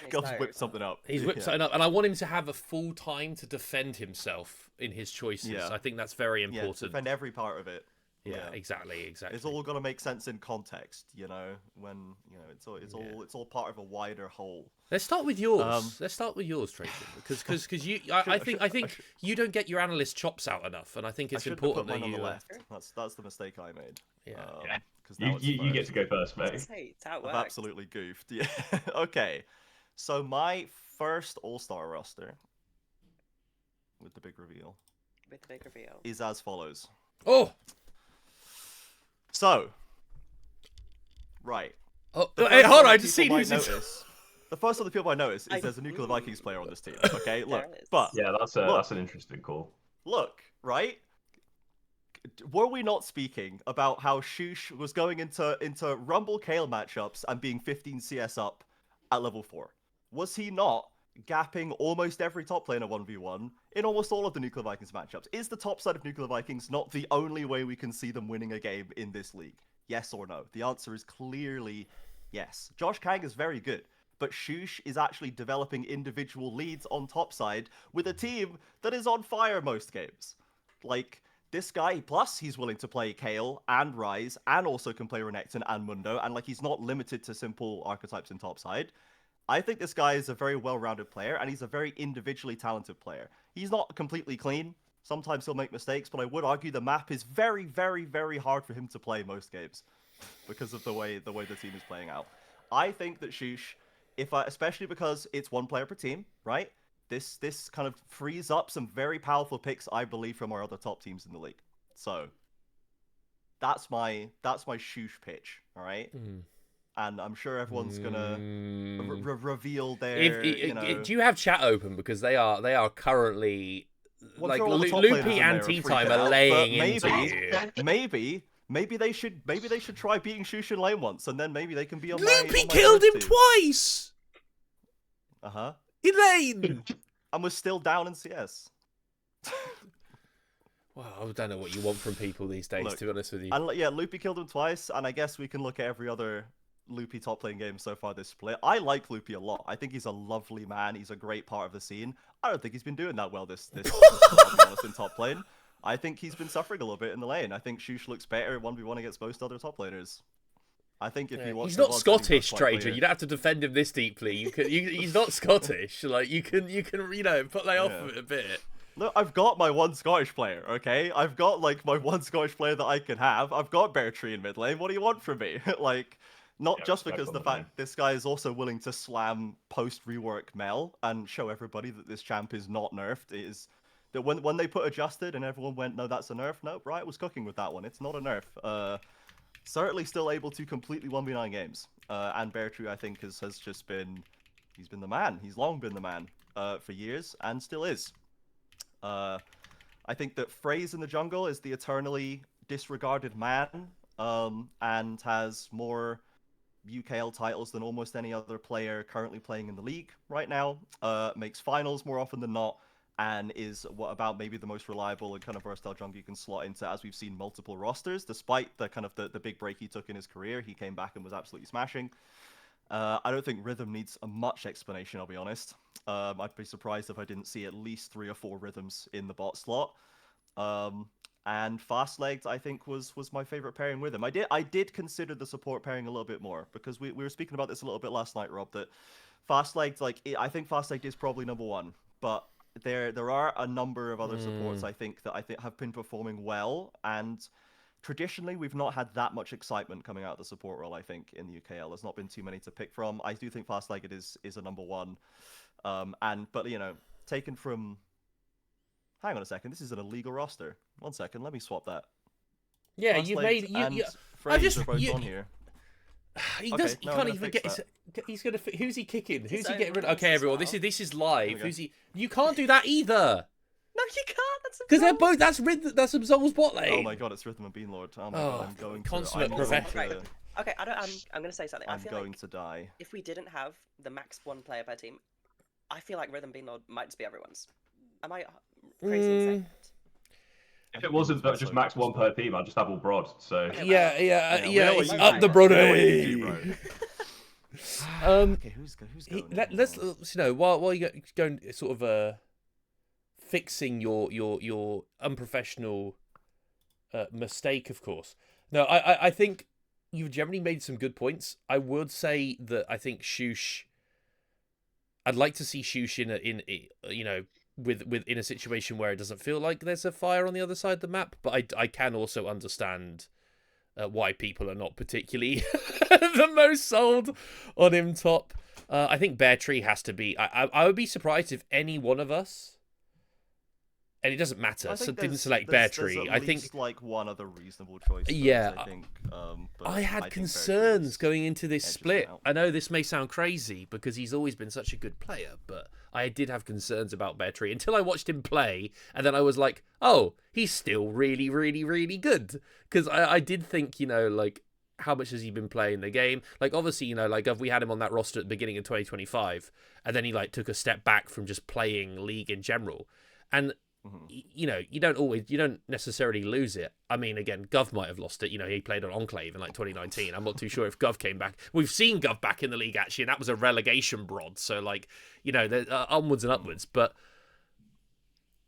Gov's whipped something up. He's whipped something up, and I want him to have a full time to defend himself in his choices. Yeah. I think that's very important. Yeah, defend every part of it. Yeah, exactly. It's all got to make sense in context, when it's all part of a wider whole. Let's start with yours. Let's start with yours, Trajan, because I think you don't get your analyst chops out enough, and I think it's important that you. On the left. That's the mistake I made. Yeah. You get to go first, mate. It's how it I've works. absolutely goofed. Yeah. Okay. So my first All-Star roster with the big reveal is as follows. Oh. So. Right. Oh, hey, hold on! I just seen who's the first of the people I notice is there's a Nuclear Vikings player on this team. Okay, look, that's an interesting call. Look, right? Were we not speaking about how Shush was going into Rumble Kale matchups and being 15 CS up at level 4? Was he not gapping almost every top laner 1v1 in almost all of the Nuclear Vikings matchups? Is the top side of Nuclear Vikings not the only way we can see them winning a game in this league? Yes or no? The answer is clearly yes. Josh Kang is very good, but Shush is actually developing individual leads on top side with a team that is on fire most games. Like, this guy, plus he's willing to play Kale and Ryze, and also can play Renekton and Mundo, and like he's not limited to simple archetypes in top side. I think this guy is a very well-rounded player, and he's a very individually talented player. He's not completely clean. Sometimes he'll make mistakes, but I would argue the map is very, very, very hard for him to play most games because of the way the team is playing out. I think that Shush, especially because it's one player per team, right? This kind of frees up some very powerful picks, I believe, from our other top teams in the league. So that's my Shush pitch, all right? And I'm sure everyone's gonna reveal their. Do you have chat open, because they are currently like Loopy and Tea Time are laying into. Maybe they should try beating Shush in lane once, and then maybe they can be on. Loopy killed him twice. In lane. And was still down in CS. Well, I don't know what you want from people these days, to be honest with you. And yeah, Loopy killed him twice, and I guess we can look at every other Loopy top lane game so far this split. I like Loopy a lot. I think he's a lovely man. He's a great part of the scene. I don't think he's been doing that well this I'll be honest, in top lane. I think he's been suffering a little bit in the lane. I think Shush looks better 1v1 against most other top laners. I think if you watch, he's not Scottish, Trajan. You don't have to defend him this deeply. He's not Scottish. Like you can play off of it a bit. Look, I've got my one Scottish player, okay? I've got like my one Scottish player that I can have. I've got Bear Tree in mid lane. What do you want from me? Like, not just because the fact this guy is also willing to slam post rework Mel and show everybody that this champ is not nerfed. It is that when they put adjusted and everyone went, no, that's a nerf. No, Riot was cooking with that one. It's not a nerf. Certainly still able to completely 1v9 games. And Bear Tree, I think, has just been, he's been the man. He's long been the man for years and still is. I think that Phrase in the jungle is the eternally disregarded man, and has more UKEL titles than almost any other player currently playing in the league right now. Makes finals more often than not, and is about maybe the most reliable and kind of versatile jungle you can slot into, as we've seen multiple rosters. Despite the kind of the big break he took in his career, he came back and was absolutely smashing. I don't think Rhythm needs much explanation, I'll be honest. I'd be surprised if I didn't see at least 3 or 4 Rhythms in the bot slot. And Fast-Legged, I think, was my favorite pairing with him. I did consider the support pairing a little bit more, because we were speaking about this a little bit last night, Rob, that Fast-Legged, I think Fast-Legged is probably number 1, but there are a number of other supports I think have been performing well, and traditionally we've not had that much excitement coming out of the support role. I think in the UKL there's not been too many to pick from. I do think Fast-Legged is a number 1, but taken from. Hang on a second, this is an illegal roster. 1 second, let me swap that. Yeah, you've made on here. He does. He can't even get. He's gonna. Who's he kicking? Who's he getting rid of? Okay, everyone. This is live. Who's he? You can't do that either. No, you can't. That's because they're both. That's Absol's bot lane. Oh my god, it's Rhythm and Beanlord. Oh my god, I'm going consummate to. professional. Okay, I'm gonna say something. I'm I feel going like to die. If we didn't have the max 1 player per team, I feel like Rhythm Beanlord might just be everyone's. Am I crazy in saying that? If it wasn't just max 1 per team, I'd just have all BROD. So yeah. Up the BROD. Okay, who's going? Let's while you're going sort of fixing your unprofessional mistake, of course. No, I think you've generally made some good points. I would say that I think Shoosh. I'd like to see Shoosh in in a situation where it doesn't feel like there's a fire on the other side of the map. But I can also understand why people are not particularly the most sold on him top. I think Bear Tree has to be. I would be surprised if any one of us. And it doesn't matter. So didn't select Bear Tree. I think like one other reasonable choice. Yeah, I think. But I had concerns going into this split. I know this may sound crazy because he's always been such a good player, but I did have concerns about Bear Tree until I watched him play, and then I was like, oh, he's still really, really, really good. Because I did think, like, how much has he been playing the game? Like, obviously, like, if we had him on that roster at the beginning of 2025, and then he, like, took a step back from just playing League in general. And you don't necessarily lose it. I mean, again, Gov might have lost it. He played on Enclave in like 2019. I'm not too sure if Gov came back. We've seen Gov back in the league actually, and that was a relegation BROD. So like, onwards and upwards. But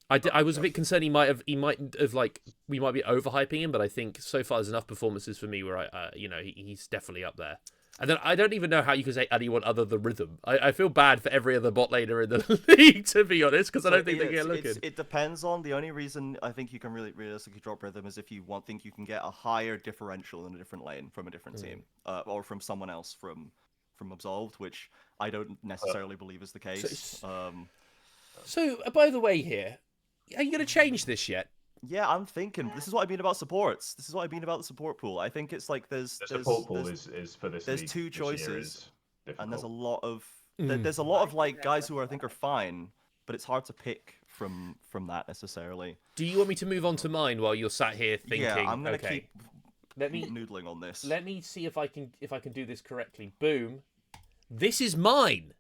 I was a bit concerned we might have we might be overhyping him. But I think so far there's enough performances for me where he's definitely up there. And then I don't even know how you can say anyone other than Rhythm. I feel bad for every other bot laner in the league, to be honest, because I don't think they get looking. It depends on the only reason I think you can really realistically drop Rhythm is if you think you can get a higher differential in a different lane from a different team, or from someone else from Absolved, which I don't necessarily believe is the case. So, by the way, here, are you going to change this yet? Yeah, I'm thinking. This is what I mean about supports. This is what I mean about the support pool. I think it's like the support pool is for this. There's league, two this choices, and there's a difficult. lot of there's a lot of like guys who I think are fine, but it's hard to pick from that necessarily. Do you want me to move on to mine while you're sat here thinking? Yeah, I'm gonna keep noodling on this. Let me see if I can do this correctly. Boom. This is mine.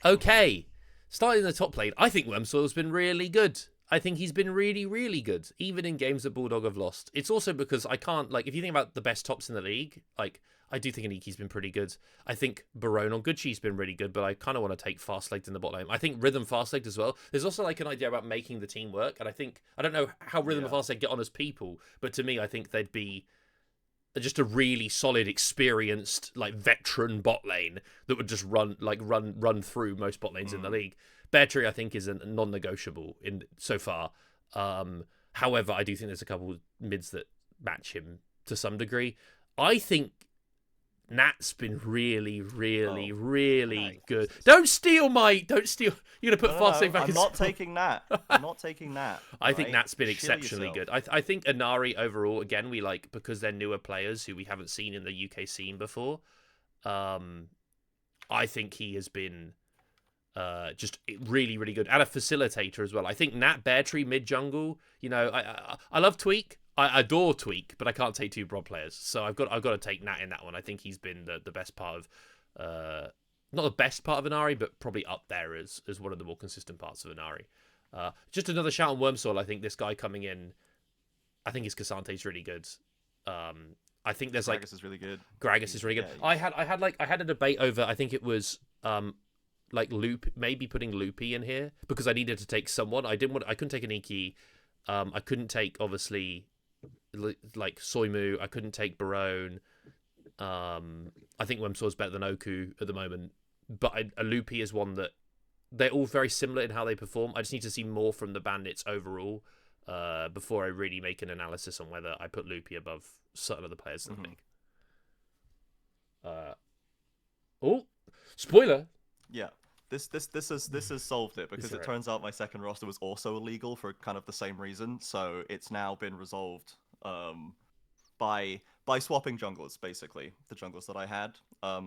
Okay. Starting in the top lane, I think Wormsoil's been really good. I think he's been really, really good, even in games that Bulldog have lost. It's also because I can't, like, if you think about the best tops in the league, like, I do think Aniki's been pretty good. I think Barone on Gucci's been really good, but I kind of want to take Fastlegged in the bot lane. I think Rhythm Fastlegged as well. There's also, like, an idea about making the team work, and I don't know how Rhythm and Fastlegged get on as people, but to me, I think they'd be just a really solid, experienced, like, veteran bot lane that would just run through most bot lanes in the league. Bear Tree, I think, is a non-negotiable in so far. However, I do think there's a couple of mids that match him to some degree. I think Nat's been really, really, really good. Don't steal. You're gonna put Fastlegged back. I'm not taking Nat. I'm not taking Nat. I think Nat's been exceptionally good. I think Inari overall, again, we like because they're newer players who we haven't seen in the UK scene before. I think he has been. Just really, really good, and a facilitator as well. I think Nat Bear Tree mid jungle. I love Tweak. I adore Tweak, but I can't take two BROD players, so I've got to take Nat in that one. I think he's been the best part of, not the best part of Inari, but probably up there as one of the more consistent parts of Inari. Just another shout on Wormsoil. I think this guy coming in, I think his Casante's really good. I think there's Gragas is really good. Gragas is really good. I had a debate over. I think it was like maybe putting Loopy in here because I needed to take someone. I couldn't take an Iki. I couldn't take obviously like Soimu. I couldn't take Barone. I think Wormsoil's better than Oku at the moment, but a Loopy is one that they're all very similar in how they perform. I just need to see more from the bandits overall before I really make an analysis on whether I put Loopy above certain other players in the league. Oh, spoiler. Yeah. This has solved it because it turns out my second roster was also illegal for kind of the same reason. So it's now been resolved by swapping junglers, basically the junglers that I had. I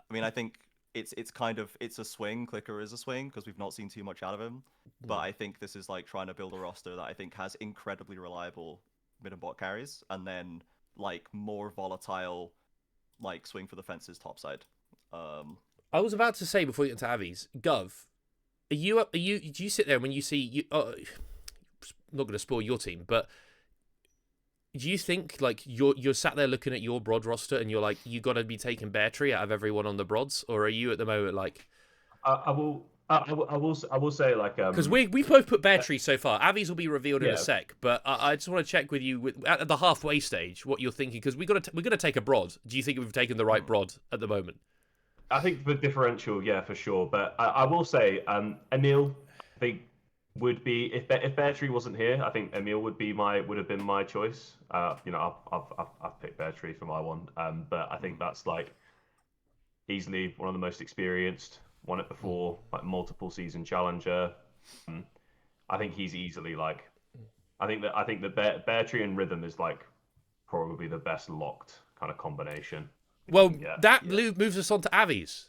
mean, I think it's a swing. Clicker is a swing because we've not seen too much out of him. But I think this is like trying to build a roster that I think has incredibly reliable mid and bot carries, and then like more volatile, like swing for the fences topside. I was about to say before you get to Avi's, Gov, do you sit there when you see I'm not going to spoil your team, but do you think like you're sat there looking at your Brod roster and you're like, you got to be taking Bear Tree out of everyone on the Brods, or are you at the moment like? I will say like Because we've both put Bear Tree so far. Avi's will be revealed in a sec, but I just want to check with you at the halfway stage what you're thinking, because we're gonna take a Brod. Do you think we've taken the right Brod at the moment? I think the differential, yeah, for sure. But I will say, Emil, I think would be if Bear Tree wasn't here, I think Emil would have been my choice. You know, I've picked Bear Tree for my one. But I think that's like easily one of the most experienced. Won it before, like multiple season challenger. I think he's easily like. I think that Bear Tree and Rhythm is like probably the best locked kind of combination. Well, that moves us on to Avi's.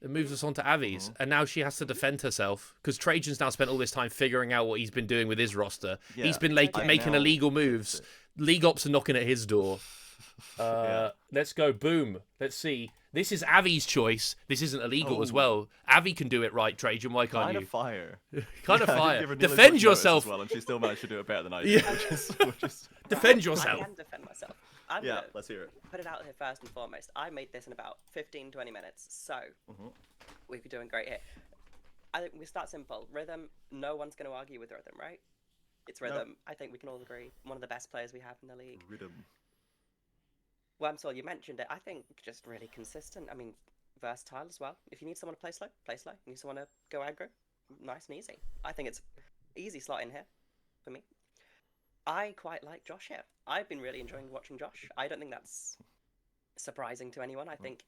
It moves us on to Avi's, and now she has to defend herself because Trajan's now spent all this time figuring out what he's been doing with his roster. Yeah. He's been making illegal moves. League Ops are knocking at his door. Let's go. Boom. Let's see. This is Avi's choice. This isn't illegal as well. Avi can do it right, Trajan. Why can't you? Kind of fire. Kind of fire. Defend yourself. As well, and she still managed to do it better than I did. Which is... Defend yourself. I can defend myself. Let's hear it. Put it out here first and foremost. I made this in about 15, 20 minutes, so we're doing great here. I think we start simple. Rhythm, no one's going to argue with Rhythm, right? It's Rhythm. Nope. I think we can all agree. One of the best players we have in the league. Rhythm. Wormsol, you mentioned it. I think just really consistent. I mean, versatile as well. If you need someone to play slow, play slow. You need someone to go aggro, nice and easy. I think it's easy slot in here for me. I quite like Josh here. I've been really enjoying watching Josh. I don't think that's surprising to anyone. I think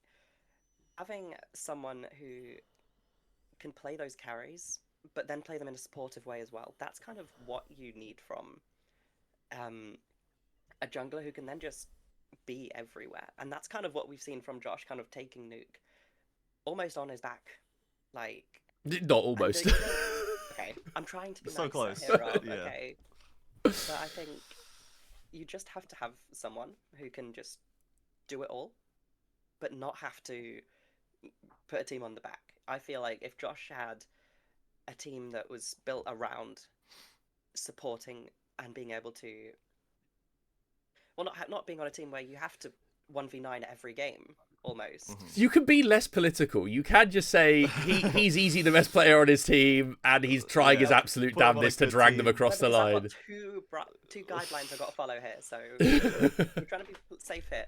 having someone who can play those carries, but then play them in a supportive way as well, that's kind of what you need from a jungler who can then just be everywhere. And that's kind of what we've seen from Josh, kind of taking Nuke almost on his back. Like... Not almost. Okay, I'm trying to be so nice close. Here, Rob, yeah. Okay. But I think you just have to have someone who can just do it all, but not have to put a team on the back. I feel like if Josh had a team that was built around supporting and being able to, well, not being on a team where you have to 1v9 every game, almost. You can be less political. You can just say he's easy the best player on his team and he's trying his absolute damnedest to drag them across the line. I've got two guidelines I've got to follow here, so I'm trying to be safe here.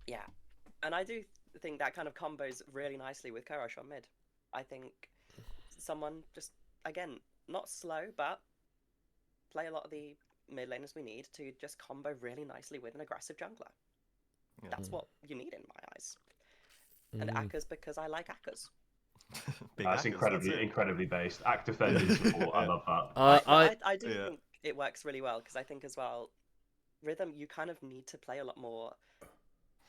Yeah. And I do think that kind of combos really nicely with Korosh on mid. I think someone just, again, not slow, but play a lot of the mid laners we need to just combo really nicely with an aggressive jungler. Yeah. That's what you need in my eyes. And Akkers because I like Akkers. That's incredibly based. Act defending support. I love that. I do think it works really well because I think as well, Rhythm, you kind of need to play a lot more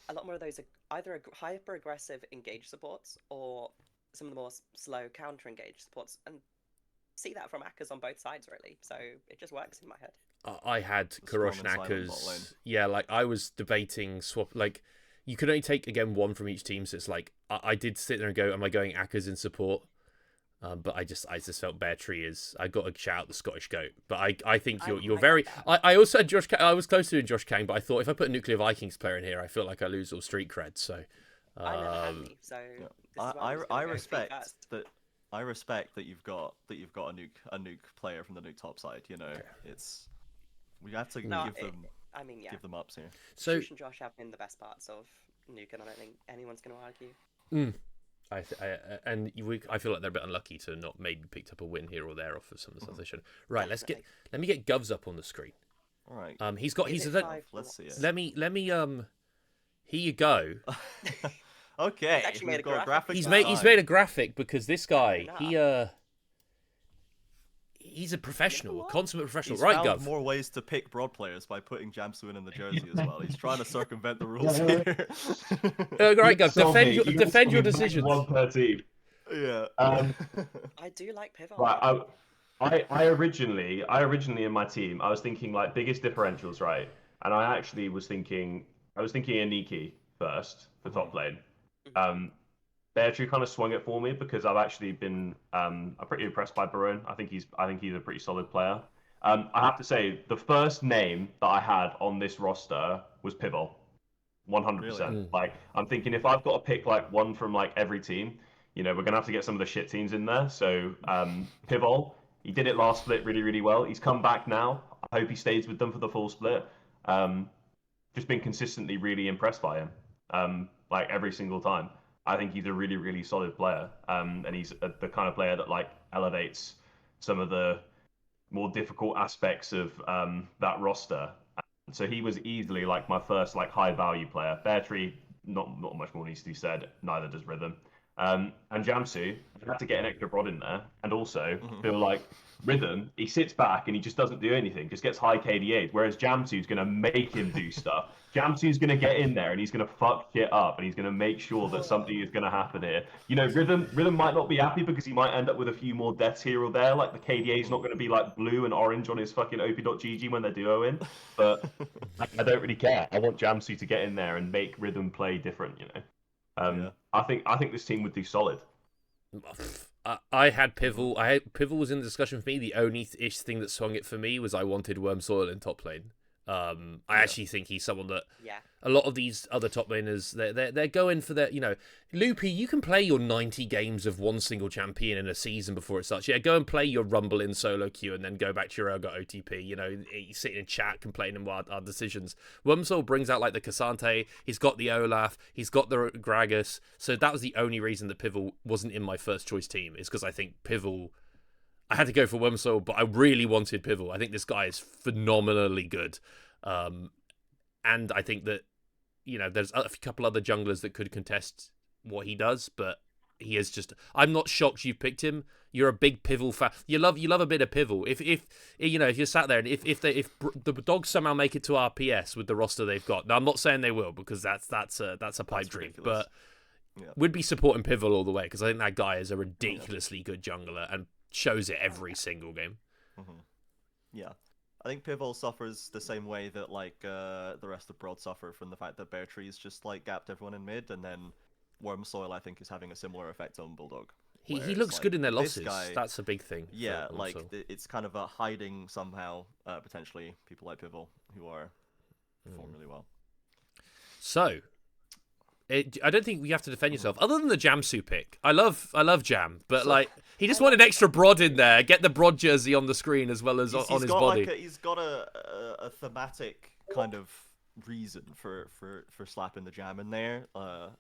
of those either hyper aggressive engage supports or some of the more slow counter engage supports, and see that from Akkers on both sides really. So it just works in my head. I had Korosh and Akkers. Yeah, like I was debating swap. Like you could only take again one from each team, so it's like I did sit there and go, "Am I going Akkers in support?" But I just felt Bear Tree is. I got to shout out the Scottish goat, but I think you're very. I also had Josh. I was close to doing Josh Kang, but I thought if I put a Nuclear Vikings player in here, I feel like I lose all street cred. So I never had me, so I respect that. I respect that you've got a nuke player from the nuke top side. You know, we have to give them ups here. So Josh and Josh have been the best parts of nuke, and I don't think anyone's going to argue. I feel like they're a bit unlucky to not maybe picked up a win here or there off of some of the stuff they should. Right, let me get Govs up on the screen. All right. Let's see it. Let me here you go. Okay. He's made a graphic. He's made a graphic because this guy, he's a professional, a consummate professional. He's right, found Gov? More ways to pick broad players by putting Jamsuin in the jersey as well. He's trying to circumvent the rules here. Right, Gov. Defend your decisions. One per team. Yeah. I do like pivot. Right. I originally in my team, I was thinking like biggest differentials, right? And I actually was thinking Aniki first for top lane. Bear Tree kind of swung it for me because I've actually been I'm pretty impressed by Barone. I think he's a pretty solid player. I have to say, the first name that I had on this roster was Pivot. 100%. Really? Like, I'm thinking if I've got to pick like one from like every team, we're gonna have to get some of the shit teams in there. So Pivot, he did it last split really, really well. He's come back now. I hope he stays with them for the full split. Just been consistently really impressed by him. Like every single time. I think he's a really, really solid player. And he's the kind of player that like elevates some of the more difficult aspects of that roster. So he was easily like my first like high value player. Beartree, not much more needs to be said. Neither does Rhythm. And Jamsu, I had to get an extra BROD in there, and also feel like Rhythm, he sits back and he just doesn't do anything, just gets high KDAs. Whereas Jamsu's going to make him do stuff. Jamsu's going to get in there and he's going to fuck shit up and he's going to make sure that something is going to happen here. Rhythm might not be happy because he might end up with a few more deaths here or there. Like the KDA's not going to be like blue and orange on his fucking OP.GG when they're duoing. But I don't really care. I want Jamsu to get in there and make Rhythm play different. I think this team would do solid. I had Pivel. Pivel was in the discussion for me. The only ish thing that swung it for me was I wanted Wormsoil in top lane. I actually think he's someone that a lot of these other top laners they're going for their, Loopy, you can play your 90 games of one single champion in a season before it starts. Yeah, go and play your Rumble in solo queue and then go back to your Urgot OTP. You sit in chat complaining about our decisions. Wormsoil brings out like the Cassante, he's got the Olaf, he's got the Gragas. So that was the only reason that Pivel wasn't in my first choice team, is because I think Pivel, I had to go for Wormsoil, but I really wanted Pivel. I think this guy is phenomenally good. And I think that, there's a couple other junglers that could contest what he does, but he is just, I'm not shocked you picked him. You're a big Pivel fan. You love a bit of Pivel. If you're sat there and if the dogs somehow make it to RPS with the roster they've got. Now I'm not saying they will, because that's a pipe dream, but we'd be supporting Pivel all the way, because I think that guy is a ridiculously good jungler and shows it every single game. Yeah. I think Pivel suffers the same way that the rest of BROD suffer from the fact that Beartree's just gapped everyone in mid, and then Wormsoil I think is having a similar effect on Bulldog. He looks good in their losses. That's a big thing. Yeah, it's kind of a hiding somehow potentially people like Pivel who are performing really well. So I don't think you have to defend yourself, other than the Jamsu pick. I love Jam, but he just wanted extra BROD in there. Get the BROD jersey on the screen as well as on his body. He's got a thematic kind of reason for slapping the Jam in there,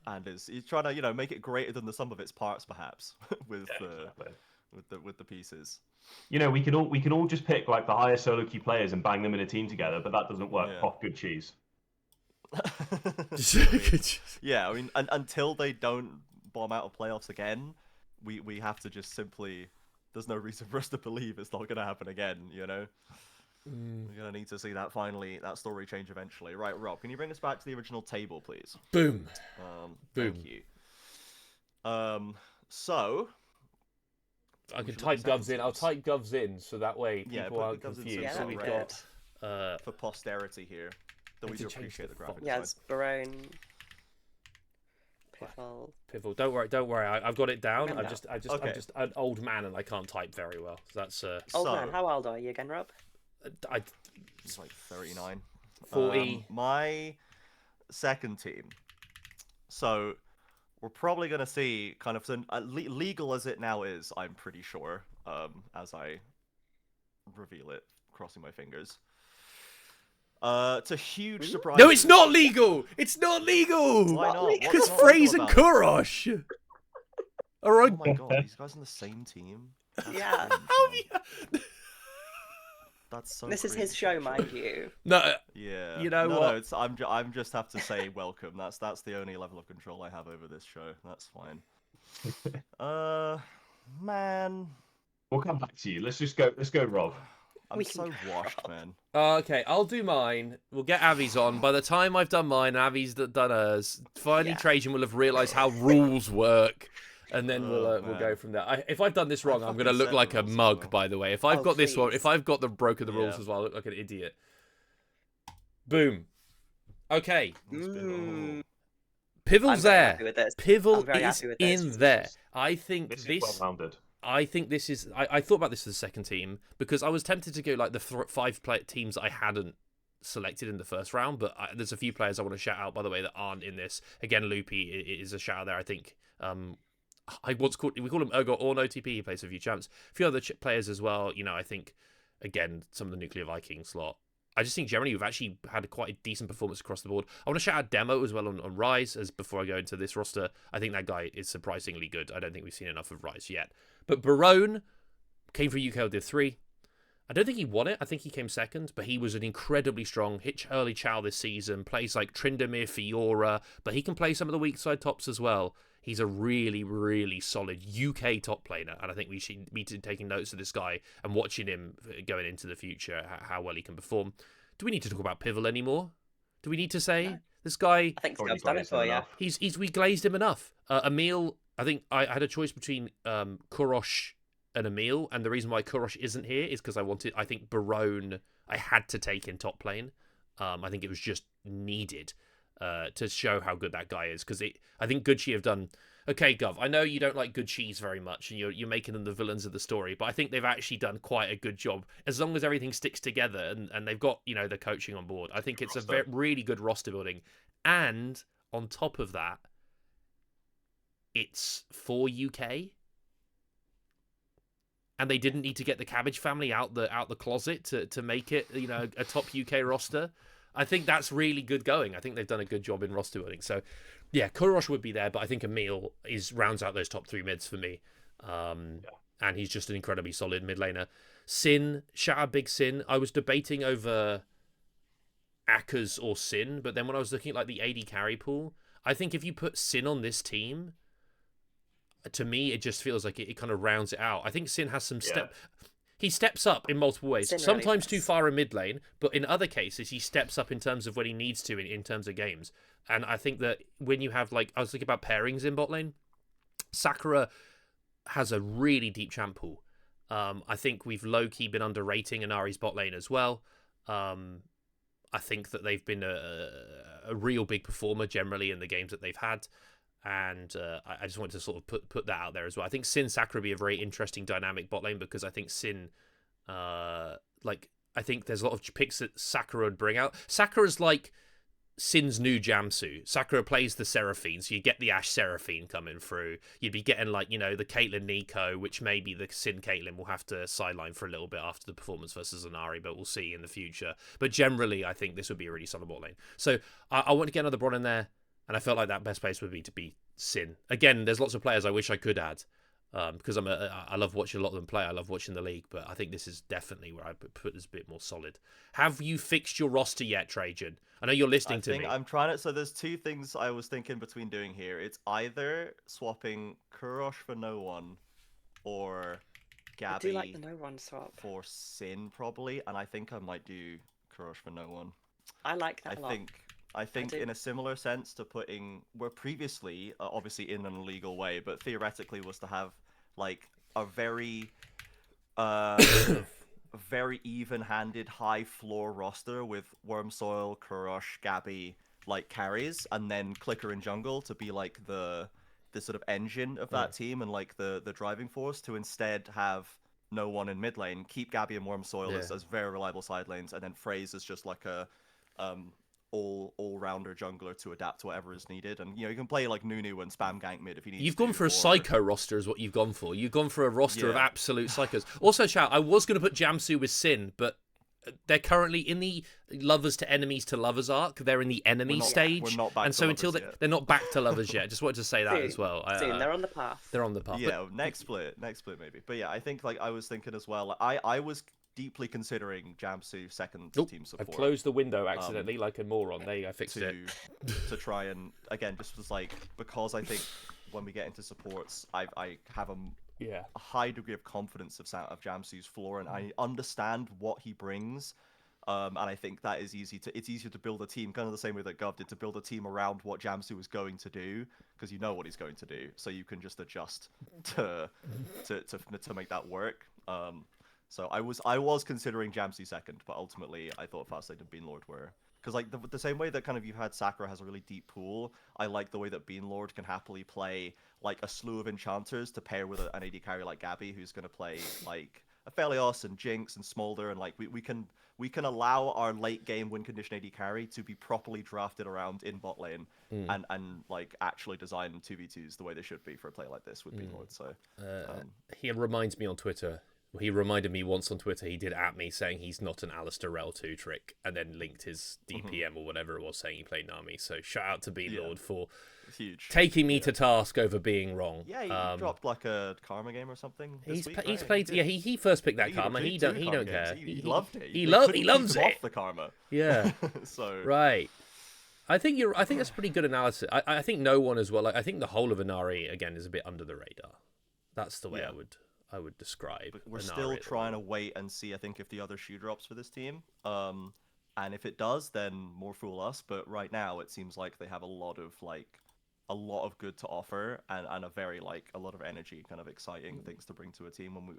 and he's trying to make it greater than the sum of its parts, perhaps with the pieces. We can all just pick the highest solo queue players and bang them in a team together, but that doesn't work. Pop good cheese. Yeah, I mean, until they don't bomb out of playoffs again, we have to just simply. There's no reason for us to believe it's not going to happen again. We're going to need to see that story change eventually. Right, Rob, can you bring us back to the original table, please? Boom. Thank you. So. I can type Govs in. I'll type Govs in so that way people aren't confused. So we've got for posterity here. That we do appreciate the graphics. Yeah, it's Barone. Pivel. Don't worry. I've got it down. I'm just an old man and I can't type very well. So that's old man. How old are you again, Rob? It's 39. 40. My second team. So we're probably gonna see kind of legal as it now is. I'm pretty sure. As I reveal it, crossing my fingers. It's a huge surprise. No, it's not legal. It's not legal. Why not? Because Fraze and Kurosh. All right. Oh my god, these guys on the same team. Yeah. That's so. This is his show, mind you. No. Yeah. You know what? No, I'm just have to say welcome. That's the only level of control I have over this show. That's fine. Man. We'll come back to you. Let's go, Rob. I'm so washed, man. Okay, I'll do mine. We'll get Avi's on. By the time I've done mine, Avi's done hers. Finally, Trajan will have realised how rules work, and then we'll go from there. If I've done this wrong, I'm going to look like a mug, by the way. If I've got this one, if I've got broken the rules as well, I look like an idiot. Boom. Okay. Pivel's there. Pivel is in there. I think this is well-rounded. I think this is. I thought about this for the second team because I was tempted to go like the 5 teams that I hadn't selected in the first round, but there's a few players I want to shout out, by the way, that aren't in this. Again, Loopy is a shout out there. I think we call him Urgot or OTP. He plays a few champs, a few other players as well. You know, I think again some of the Nuclear Vikings lot. I just think generally we've actually had quite a decent performance across the board. I want to shout out Demo as well on Rise. As before I go into this roster, I think that guy is surprisingly good. I don't think we've seen enough of Rise yet. But Barone came for UKEL Div 3. I don't think he won it. I think he came second, but he was an incredibly strong early chow this season. Plays like Tryndamere, Fiora, but he can play some of the weak side tops as well. He's a really, really solid UK top player, and I think we should be taking notes of this guy and watching him going into the future, how well he can perform. Do we need to talk about Pivotal anymore? Do we need to say this guy? I think Scott's done it for you. We glazed him enough. Emil, I think I had a choice between Kurosh and Emil, and the reason why Kurosh isn't here is because I think Barone, I had to take in top lane. I think it was just needed to show how good that guy is, because I think Gucci have done okay. Gov, I know you don't like good cheese very much, and you're making them the villains of the story, but I think they've actually done quite a good job as long as everything sticks together and they've got the coaching on board. I think it's a really good roster building, and on top of that, it's for UK. And they didn't need to get the Cabbage family out the closet to make it, a top UK roster. I think that's really good going. I think they've done a good job in roster building. So, yeah, Kurosh would be there, but I think Emil rounds out those top 3 mids for me. And he's just an incredibly solid mid laner. Sin, shout out Big Sin. I was debating over Akers or Sin, but then when I was looking at like the AD carry pool, I think if you put Sin on this team, to me, it just feels like it kind of rounds it out. I think Sin has some he steps up in multiple ways. Sin Sometimes really too far in mid lane, but in other cases, he steps up in terms of when he needs to in terms of games. And I think that when you have, I was thinking about pairings in bot lane, Sakura has a really deep champ pool. I think we've low-key been underrating Inari's bot lane as well. I think that they've been a real big performer generally in the games that they've had. And I just wanted to sort of put that out there as well. I think Sin Sakura would be a very interesting dynamic bot lane, because I think Sin, I think there's a lot of picks that Sakura would bring out. Sakura's like Sin's new Jamsu. Sakura plays the Seraphine, so you get the Ashe Seraphine coming through. You'd be getting the Caitlyn Nico, which maybe the Sin Caitlyn will have to sideline for a little bit after the performance versus Inari, but we'll see in the future. But generally, I think this would be a really solid bot lane. So I want to get another BROD in there. And I felt like that best place would be to be Sin. Again, there's lots of players I wish I could add, because I love watching a lot of them play. I love watching the league, but I think this is definitely where I put this a bit more solid. Have you fixed your roster yet, Trajan? I know you're listening to me. I'm trying to. So there's 2 things I was thinking between doing here. It's either swapping Kurosh for no one, or Gabby I do like the no one swap for Sin probably, and I think I might do Kurosh for no one. I like that a lot. I think in a similar sense to putting, where previously, obviously in an illegal way, but theoretically was to have a very, very even-handed, high-floor roster with Wormsoil, Kurosh, Gabby, carries, and then Clicker in jungle to be the sort of engine of that team and the driving force, to instead have no one in mid lane, keep Gabby and Wormsoil as very reliable side lanes, and then Phrase as just a all-rounder jungler to adapt to whatever is needed. And you can play Nunu and spam gank mid if you need to. You've gone for a psycho roster is what you've gone for. You've gone for a roster of absolute psychos. Also, shout, I was going to put Jamsu with Sin, but they're currently in the lovers to enemies to lovers arc. They're in the enemy stage. We're not back and to so lovers until yet. They're not back to lovers yet. Just wanted to say that as well. Soon, they're on the path. They're on the path. Yeah, next split maybe. But yeah, I think I was thinking as well. I was deeply considering Jamsu second team support. I've closed the window accidentally like a moron. There you go, I fixed it. To try and, again, just was because I think when we get into supports, I have a high degree of confidence of Jamsu's floor, and I understand what he brings. And I think that is it's easier to build a team, kind of the same way that Gov did, to build a team around what Jamsu is going to do, because you know what he's going to do, so you can just adjust to make that work. So I was considering Jamsu second, but ultimately I thought Fastlane and Beanlord were Because like the same way that kind of you've had Sakura has a really deep pool, I like the way that Beanlord can happily play like a slew of enchanters to pair with an AD carry like Gabby, who's going to play like Aphelios and Jinx and Smolder, and like we can allow our late game win condition AD carry to be properly drafted around in bot lane and like actually design 2v2s the way they should be for a play like this with Beanlord. So he reminds me on Twitter. He reminded me once on Twitter, he did at me saying he's not an Alistair Rel 2 trick, and then linked his DPM or whatever it was saying he played Nami. So shout out to Beanlord for taking me to task over being wrong. Yeah, he dropped like a Karma game or something. He's week, played. Yeah, he first picked that Karma. He don't care. He loved it. He loves it. Off the Karma. Yeah. So right. I think that's pretty good analysis. I think no one as well. Like, I think the whole of Inari again is a bit under the radar. That's the way I would describe. But we're Inari still trying to wait and see, I think, if the other shoe drops for this team. And if it does, then more fool us. But right now, it seems like they have a lot of good to offer and a lot of energy, kind of exciting things to bring to a team when we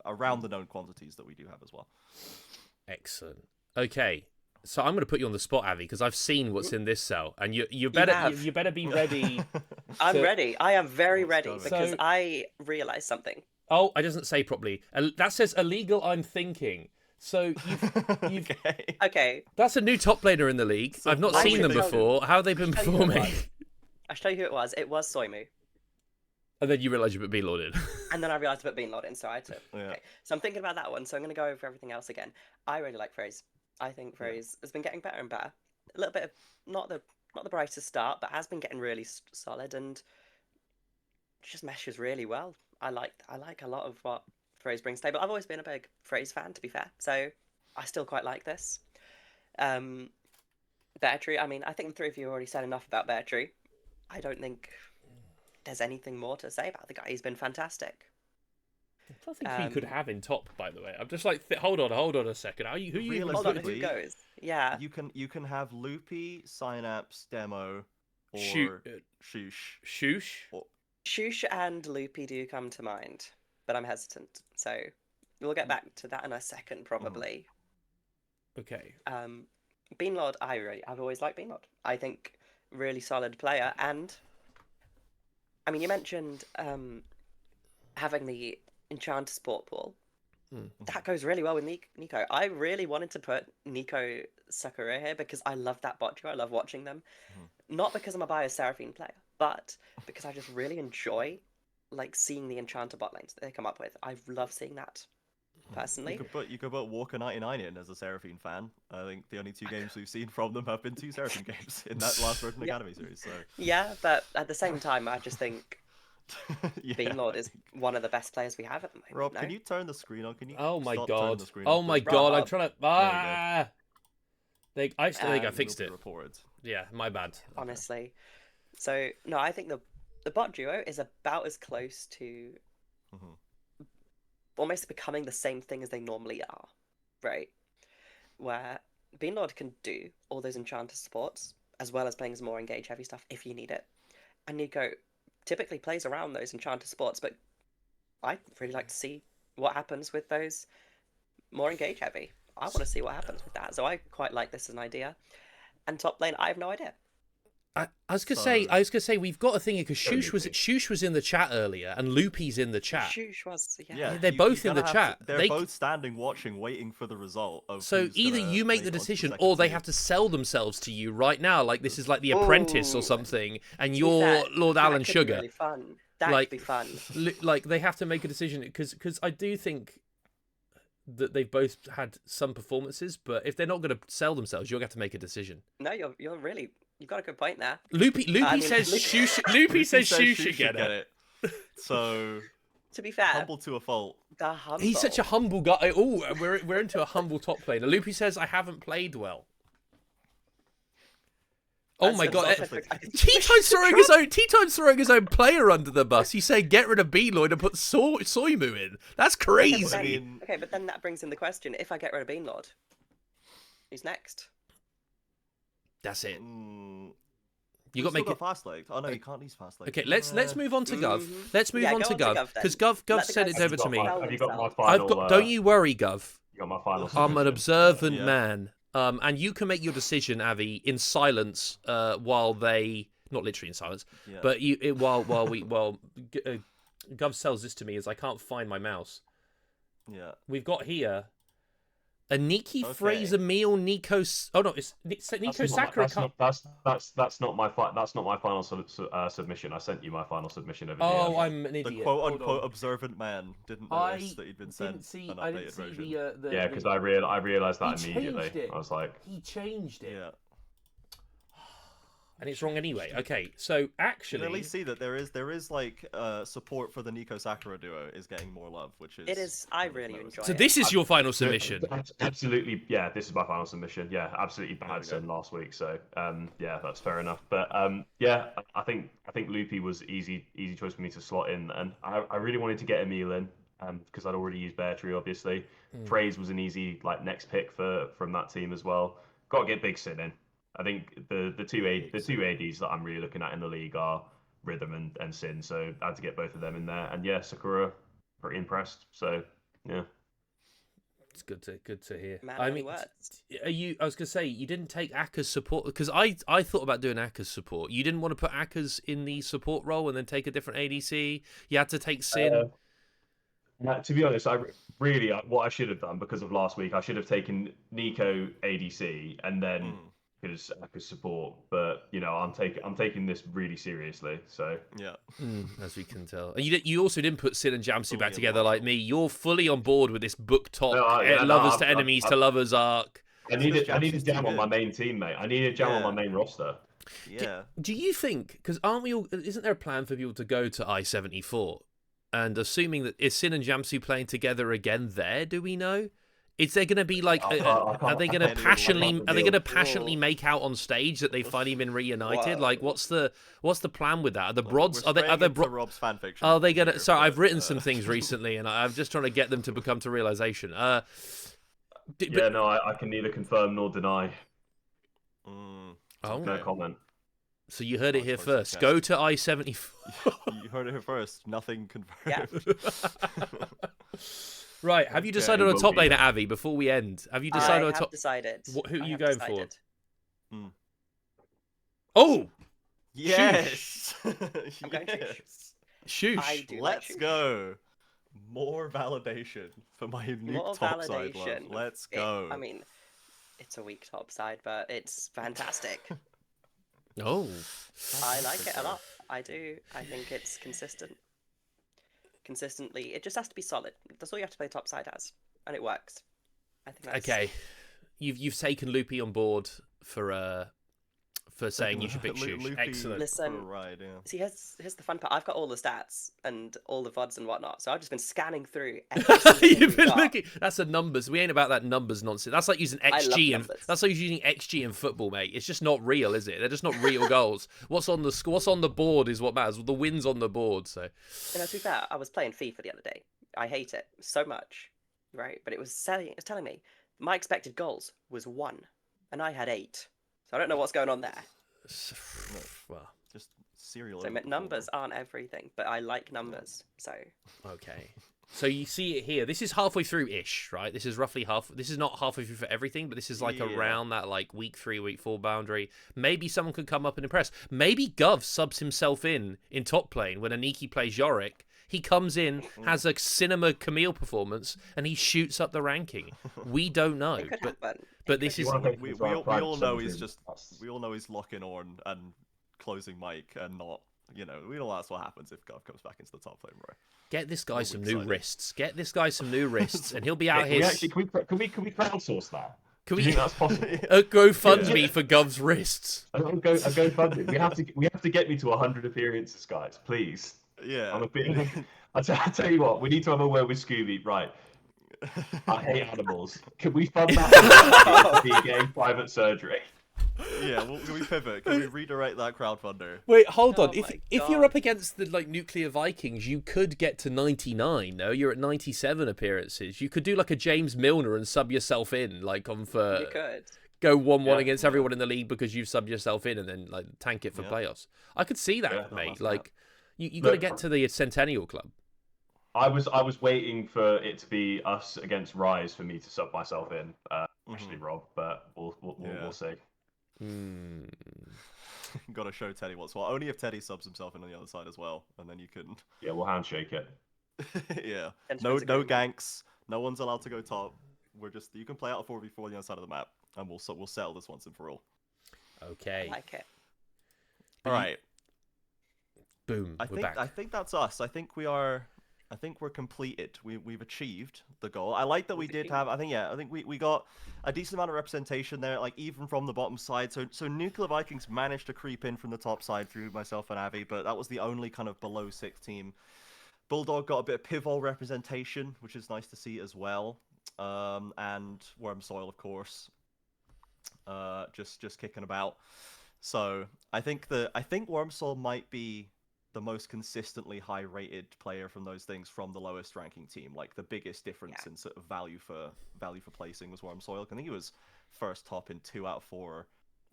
around the known quantities that we do have as well. Excellent. Okay. So I'm going to put you on the spot, Avi, because I've seen what's in this cell, and you better be ready. I'm ready. I am very ready go, because I realised something. Oh, it doesn't say properly. That says illegal. I'm thinking. So you've Okay. That's a new top laner in the league. I've not seen them before. How have they been performing? I'll show you who it was. It was Soimu. And then you realise you put Beanlord in. And then I realised I put Beanlord in, so I had to. Yeah. Okay. So I'm thinking about that one. So I'm going to go over everything else again. I really like Phrase. I think Phrase has been getting better and better. A little bit of not the brightest start, but has been getting really solid and just meshes really well. I like a lot of what Phrase brings to the table. I've always been a big Phrase fan, to be fair, so I still quite like this. Beartree, I mean, I think the three of you already said enough about Beartree. I don't think there's anything more to say about the guy. He's been fantastic. I think he could have in top, by the way. I'm just like, hold on a second. Who you? Hold on, who goes? Yeah. You can have Loopy, Synapse, Demo, or Shoosh. Shoosh? Shoosh and Loopy do come to mind, but I'm hesitant. So we'll get back to that in a second, probably. Okay. Beanlord, I've always liked Beanlord. I think really solid player, and I mean, you mentioned having the Enchanter Sport Pool. That goes really well with Nico. I really wanted to put Nico Sakura here because I love that bot duo. I love watching them. Not because I'm a biased Seraphine player, but because I just really enjoy like seeing the Enchanter bot lanes that they come up with. I love seeing that personally. You could put Walker 99 in as a Seraphine fan. I think the only two games we've seen from them have been two Seraphine games in that last Virgin Academy series. So yeah, but at the same time, I just think Beanlord is one of the best players we have at the moment. Rob, can you turn the screen on? Can you? Oh my stop god! The screen Oh on, my please? god! Rob, I'm trying to. I think I it fixed will be it. reported. Yeah, my bad. Honestly, so no, I think the bot duo is about as close to almost becoming the same thing as they normally are, right? Where Beanlord can do all those Enchanter supports as well as playing some more engage heavy stuff if you need it, and Nico typically plays around those Enchanter sports, but I'd really like to see what happens with those more engage heavy. I want to see what happens with that, so I quite like this as an idea. And top lane, I have no idea. I was gonna say we've got a thing here because Shoosh was in the chat earlier and Loopy's in the chat. Shoosh was, Yeah, they're both in the chat. They're both standing, watching, waiting for the result of. So either you make the decision, or they have to sell themselves to you right now, like this is like The Apprentice or something, and you're Lord Alan Sugar. Really fun. That could be fun. Like they have to make a decision because I do think that they've both had some performances, but if they're not going to sell themselves, you're going to have to make a decision. No, you're really. You've got a good point there. Loopy says Shoosh should get it. So, to be fair, humble to a fault. He's such a humble guy. Oh, we're into a humble top player. Loopy says I haven't played well. Oh my god! T-Time's throwing his own player under the bus. He's saying get rid of Beanlord and put Soimu in. That's crazy. Okay, but then that brings in the question: if I get rid of Beanlord, who's next? That's it. You got to make it fast legged. Oh no, you can't use fast legged. Okay, let's move on to Gov. Let's move on to Gov because Gov sent it over to me. Have you got my final? Don't you worry, Gov. You got my final. I'm an observant man. and you can make your decision, Avi, in silence while they, not literally in silence, but while Gov sells this to me as I can't find my mouse. Yeah. We've got here a Nikki Fraser meal, Nico. Oh no, it's Nico Sakura. That's not my final submission. I sent you my final submission over here. Oh, I'm an idiot. The quote-unquote observant man didn't notice that he'd been sent an I updated didn't see version. yeah, because I realized that he immediately. changed it. I was like, he changed it. Yeah. And it's wrong anyway. Okay, so actually, You can at least see that there is like support for the Nico Sakura duo is getting more love, which is. It is. I really enjoy it. so this is your final submission. absolutely, yeah. This is my final submission. Yeah, absolutely bad sin last week. So, yeah, that's fair enough. But yeah, I think Loopy was easy choice for me to slot in, and I really wanted to get Emil in, because I'd already used Bear Tree, obviously. Phrase was an easy next pick from that team as well. Got to get Big Sin in. I think the two ADs that I'm really looking at in the league are Rhythm and Sin, so I had to get both of them in there. And yeah, Sakura, pretty impressed. So yeah, it's good to hear. Man, I mean, I was gonna say you didn't take Aka's support because I thought about doing Aka's support. You didn't want to put Aka's in the support role and then take a different ADC. You had to take Sin. To be honest, what I should have done because of last week, I should have taken Nico ADC and then. Aka's support, but I'm taking this really seriously. So yeah, as we can tell, and you also didn't put Sin and Jamsu back together like me. You're fully on board with this book talk, lovers to enemies to lovers arc. I need a jam on my main team, mate. I need a jam on my main roster. Yeah. Do you think? Because aren't we all? Isn't there a plan for people to go to I-74? And assuming that is Sin and Jamsu playing together again there? Do we know? Is there going to be are they going to passionately make out on stage that they've finally been reunited? Whoa. what's the plan with that? Are the Brods Rob's fan fiction? Are they going to? Sorry, I've written some things recently, and I'm just trying to get them to become to realization. I can neither confirm nor deny. No comment. So you heard it here first. Go to I-74. You heard it here first. Nothing confirmed. Yeah. Right, have you decided on a top laner, Avi, before we end? Have you decided on a top? Decided. Who are you going for? Oh! Yes! I'm going Shoosh. Let's go. More validation for my new topside love. Let's go. I mean, it's a weak topside, but it's fantastic. Oh. I like it a lot. I do. I think it's consistent. Consistently, it just has to be solid. That's all you have to play topside as, and it works. I think that's... Okay, you've taken Loopy on board for saying you should pick Shoosh. Excellent. Listen, see, here's the fun part. I've got all the stats and all the VODs and whatnot, so I've just been scanning through every You've been looking. That's the numbers. We ain't about that numbers nonsense. That's like using XG and that's like using XG in football, mate. It's just not real, is it? They're just not real goals. What's on the board is what matters. The wins on the board. So, to be fair, I was playing FIFA the other day. I hate it so much, right? But it was telling me my expected goals was 1, and I had 8. So I don't know what's going on there. Well, just serial. So numbers aren't everything, but I like numbers. So okay. So you see it here. This is halfway through-ish, right? This is roughly half. This is not halfway through for everything, but this is around that week 3, week 4 boundary. Maybe someone could come up and impress. Maybe Gov subs himself in top lane when Aniki plays Yorick. He comes in, has a cinema Camille performance, and he shoots up the ranking. We don't know, but this is we all know he's locking on and closing Mike and not. We know that's what happens if Gov comes back into the top lane, bro. Get this guy some new wrists. Get this guy some new wrists, and he'll be out here. Can we crowdsource that? Can we? That's possible. GoFundMe for Gov's wrists. I don't go GoFundMe. We have to get me to 100 appearances, guys, please. Yeah. I'll tell you what, we need to have a word with Scooby. Right. I hate animals. Can we fund that? Be getting private surgery. Yeah, can we pivot? Can we redirect that crowdfunder? Wait, hold on. If you're up against the Nuclear Vikings, you could get to 99. No, you're at 97 appearances. You could do a James Milner and sub yourself in, on for. You could. Go 1-1 against everyone in the league because you've subbed yourself in and then tank it for playoffs. I could see that, mate. You got to get to the Centennial Club. I was waiting for it to be us against Rise for me to sub myself in, especially Rob, but we'll see. Got to show Teddy what's what. Only if Teddy subs himself in on the other side as well, and then you can. Yeah, we'll handshake it. Yeah. No ganks. No one's allowed to go top. You can play out a 4v4 on the other side of the map, and we'll settle this once and for all. Okay. I like it. All right. Boom. We're back. I think that's us. I think we're completed. We've achieved the goal. I like that we did have. I think we got a decent amount of representation there, like even from the bottom side. So Nuclear Vikings managed to creep in from the top side through myself and Avi, but that was the only kind of below 6 team. Bulldog got a bit of Pivol representation, which is nice to see as well. And Worm Soil, of course, just kicking about. So I think Worm Soil might be the most consistently high-rated player from those things from the lowest ranking team. Like the biggest difference in sort of value for placing was Worm Soil. I think he was first top in 2 out of 4,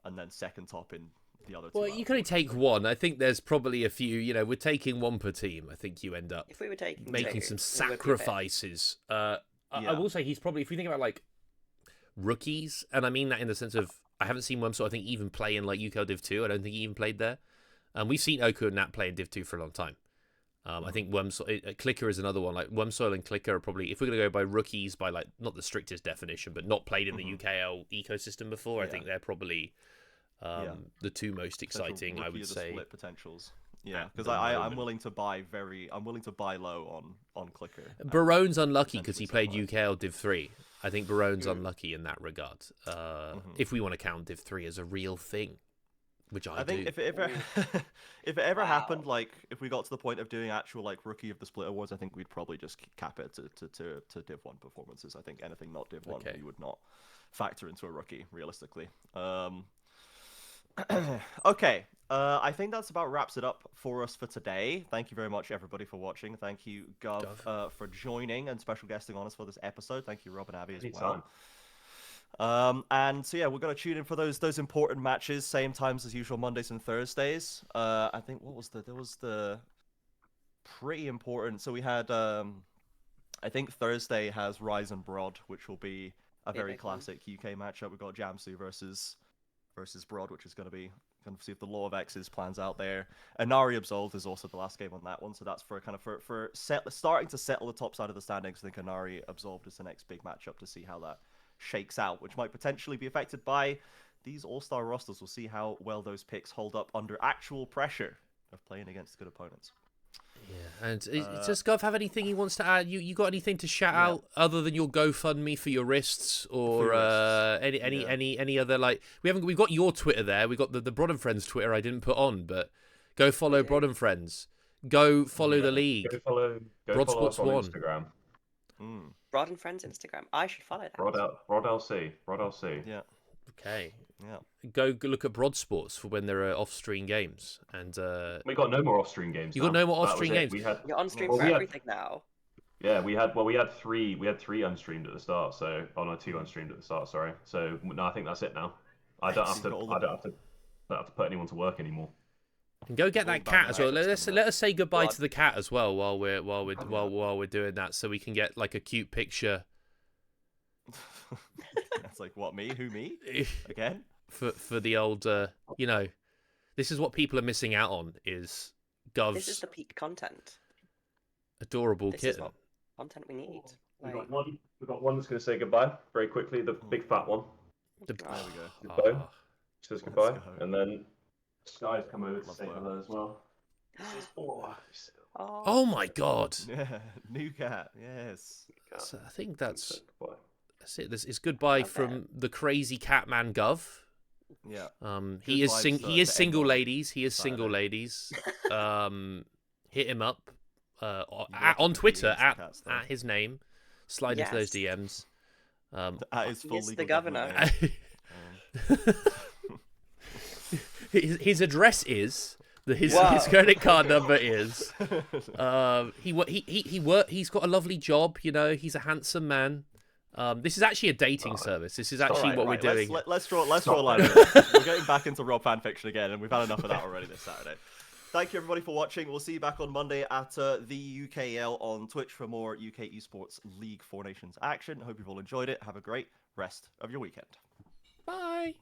and then second top in the other 2. Well, you can only take one. I think there's probably a few. You know, we're taking one per team. I think you end up if we were taking making some sacrifices. I will say he's probably, if you think about like rookies, and I mean that in the sense of I haven't seen Wormsoil, I think, even play in like UKEL Div 2. I don't think he even played there. We've seen Oku and Nat play in Div 2 for a long time. I think Wormsoil, Clicker is another one. Like Wormsoil and Clicker are probably, if we're going to go by rookies, by like not the strictest definition, but not played in the UKEL ecosystem before, I think they're probably the 2 most exciting, I would say. Split potentials. Yeah, because I'm willing to buy low on Clicker. Barone's unlucky because he played UKEL Div 3. I think Barone's unlucky in that regard. If we want to count Div 3 as a real thing, which I think do. If it ever happened, like if we got to the point of doing actual like Rookie of the Split awards, I think we'd probably just cap it to Div 1 performances. I think anything not Div 1 we would not factor into a rookie realistically. Okay, I think that's about wraps it up for us for today. Thank you very much, everybody, for watching. Thank you, Gov. For joining and special guesting on us for this episode. Thank you, Rob and Abby, as well. And so yeah, we're gonna tune in for those important matches, same times as usual, Mondays and Thursdays. I think there was the pretty important. So we had I think Thursday has Rise and BROD, which will be a very classic UK matchup. We've got Jamsu versus BROD, which is going to see if the Law of X's plans out there. Inari Absolved is also the last game on that one, so that's for starting to settle the top side of the standings. I think Inari Absolved is the next big matchup to see how that shakes out, which might potentially be affected by these all-star rosters. We'll see how well those picks hold up under actual pressure of playing against good opponents. Yeah, and does Gov have anything he wants to add? You got anything to shout out other than your GoFundMe for your wrists, or any other, like we've got your Twitter there. We got the BROD and Friends Twitter I didn't put on, but go follow BROD and Friends. Go follow the league. Go follow Sports us on 1. Instagram. BROD and Friends Instagram. I should follow that. BROD LC. Yeah. Okay. Yeah. Go look at BROD Sports for when there are off-stream games, and we got no more off-stream games. You got no more off-stream games. You're on stream for everything now. Yeah, we had 3 unstreamed at the start. So 2 unstreamed at the start. Sorry. So no, I think that's it now. I don't have to put anyone to work anymore. And go get that cat as well. Let us say goodbye to the cat as well while we're doing that, so we can get like a cute picture. That's like what, me? Who, me? Again? For the old, this is what people are missing out on, is Gov's. This is the peak content. Adorable this kitten. Is what content we need. We've got one that's going to say goodbye very quickly. The big fat one. There we go. Goodbye. Says goodbye, and then Sky's come over to say hello as well. Oh my god! Yeah, new cat. Yes. So I think that's it. It's goodbye from the crazy Catman Gov. Yeah. He is single, ladies. He is single, ladies. Hit him up on Twitter at his name. Slide into those DMs. At his full legal the governor. His address is his credit card number is. He's got a lovely job. He's a handsome man. This is actually a dating service. This is actually what we're doing. Let's draw a line. We're getting back into Rob fan fiction again, and we've had enough of that already this Saturday. Thank you, everybody, for watching. We'll see you back on Monday at the UKEL on Twitch for more UK Esports League 4 Nations action. I hope you've all enjoyed it. Have a great rest of your weekend. Bye.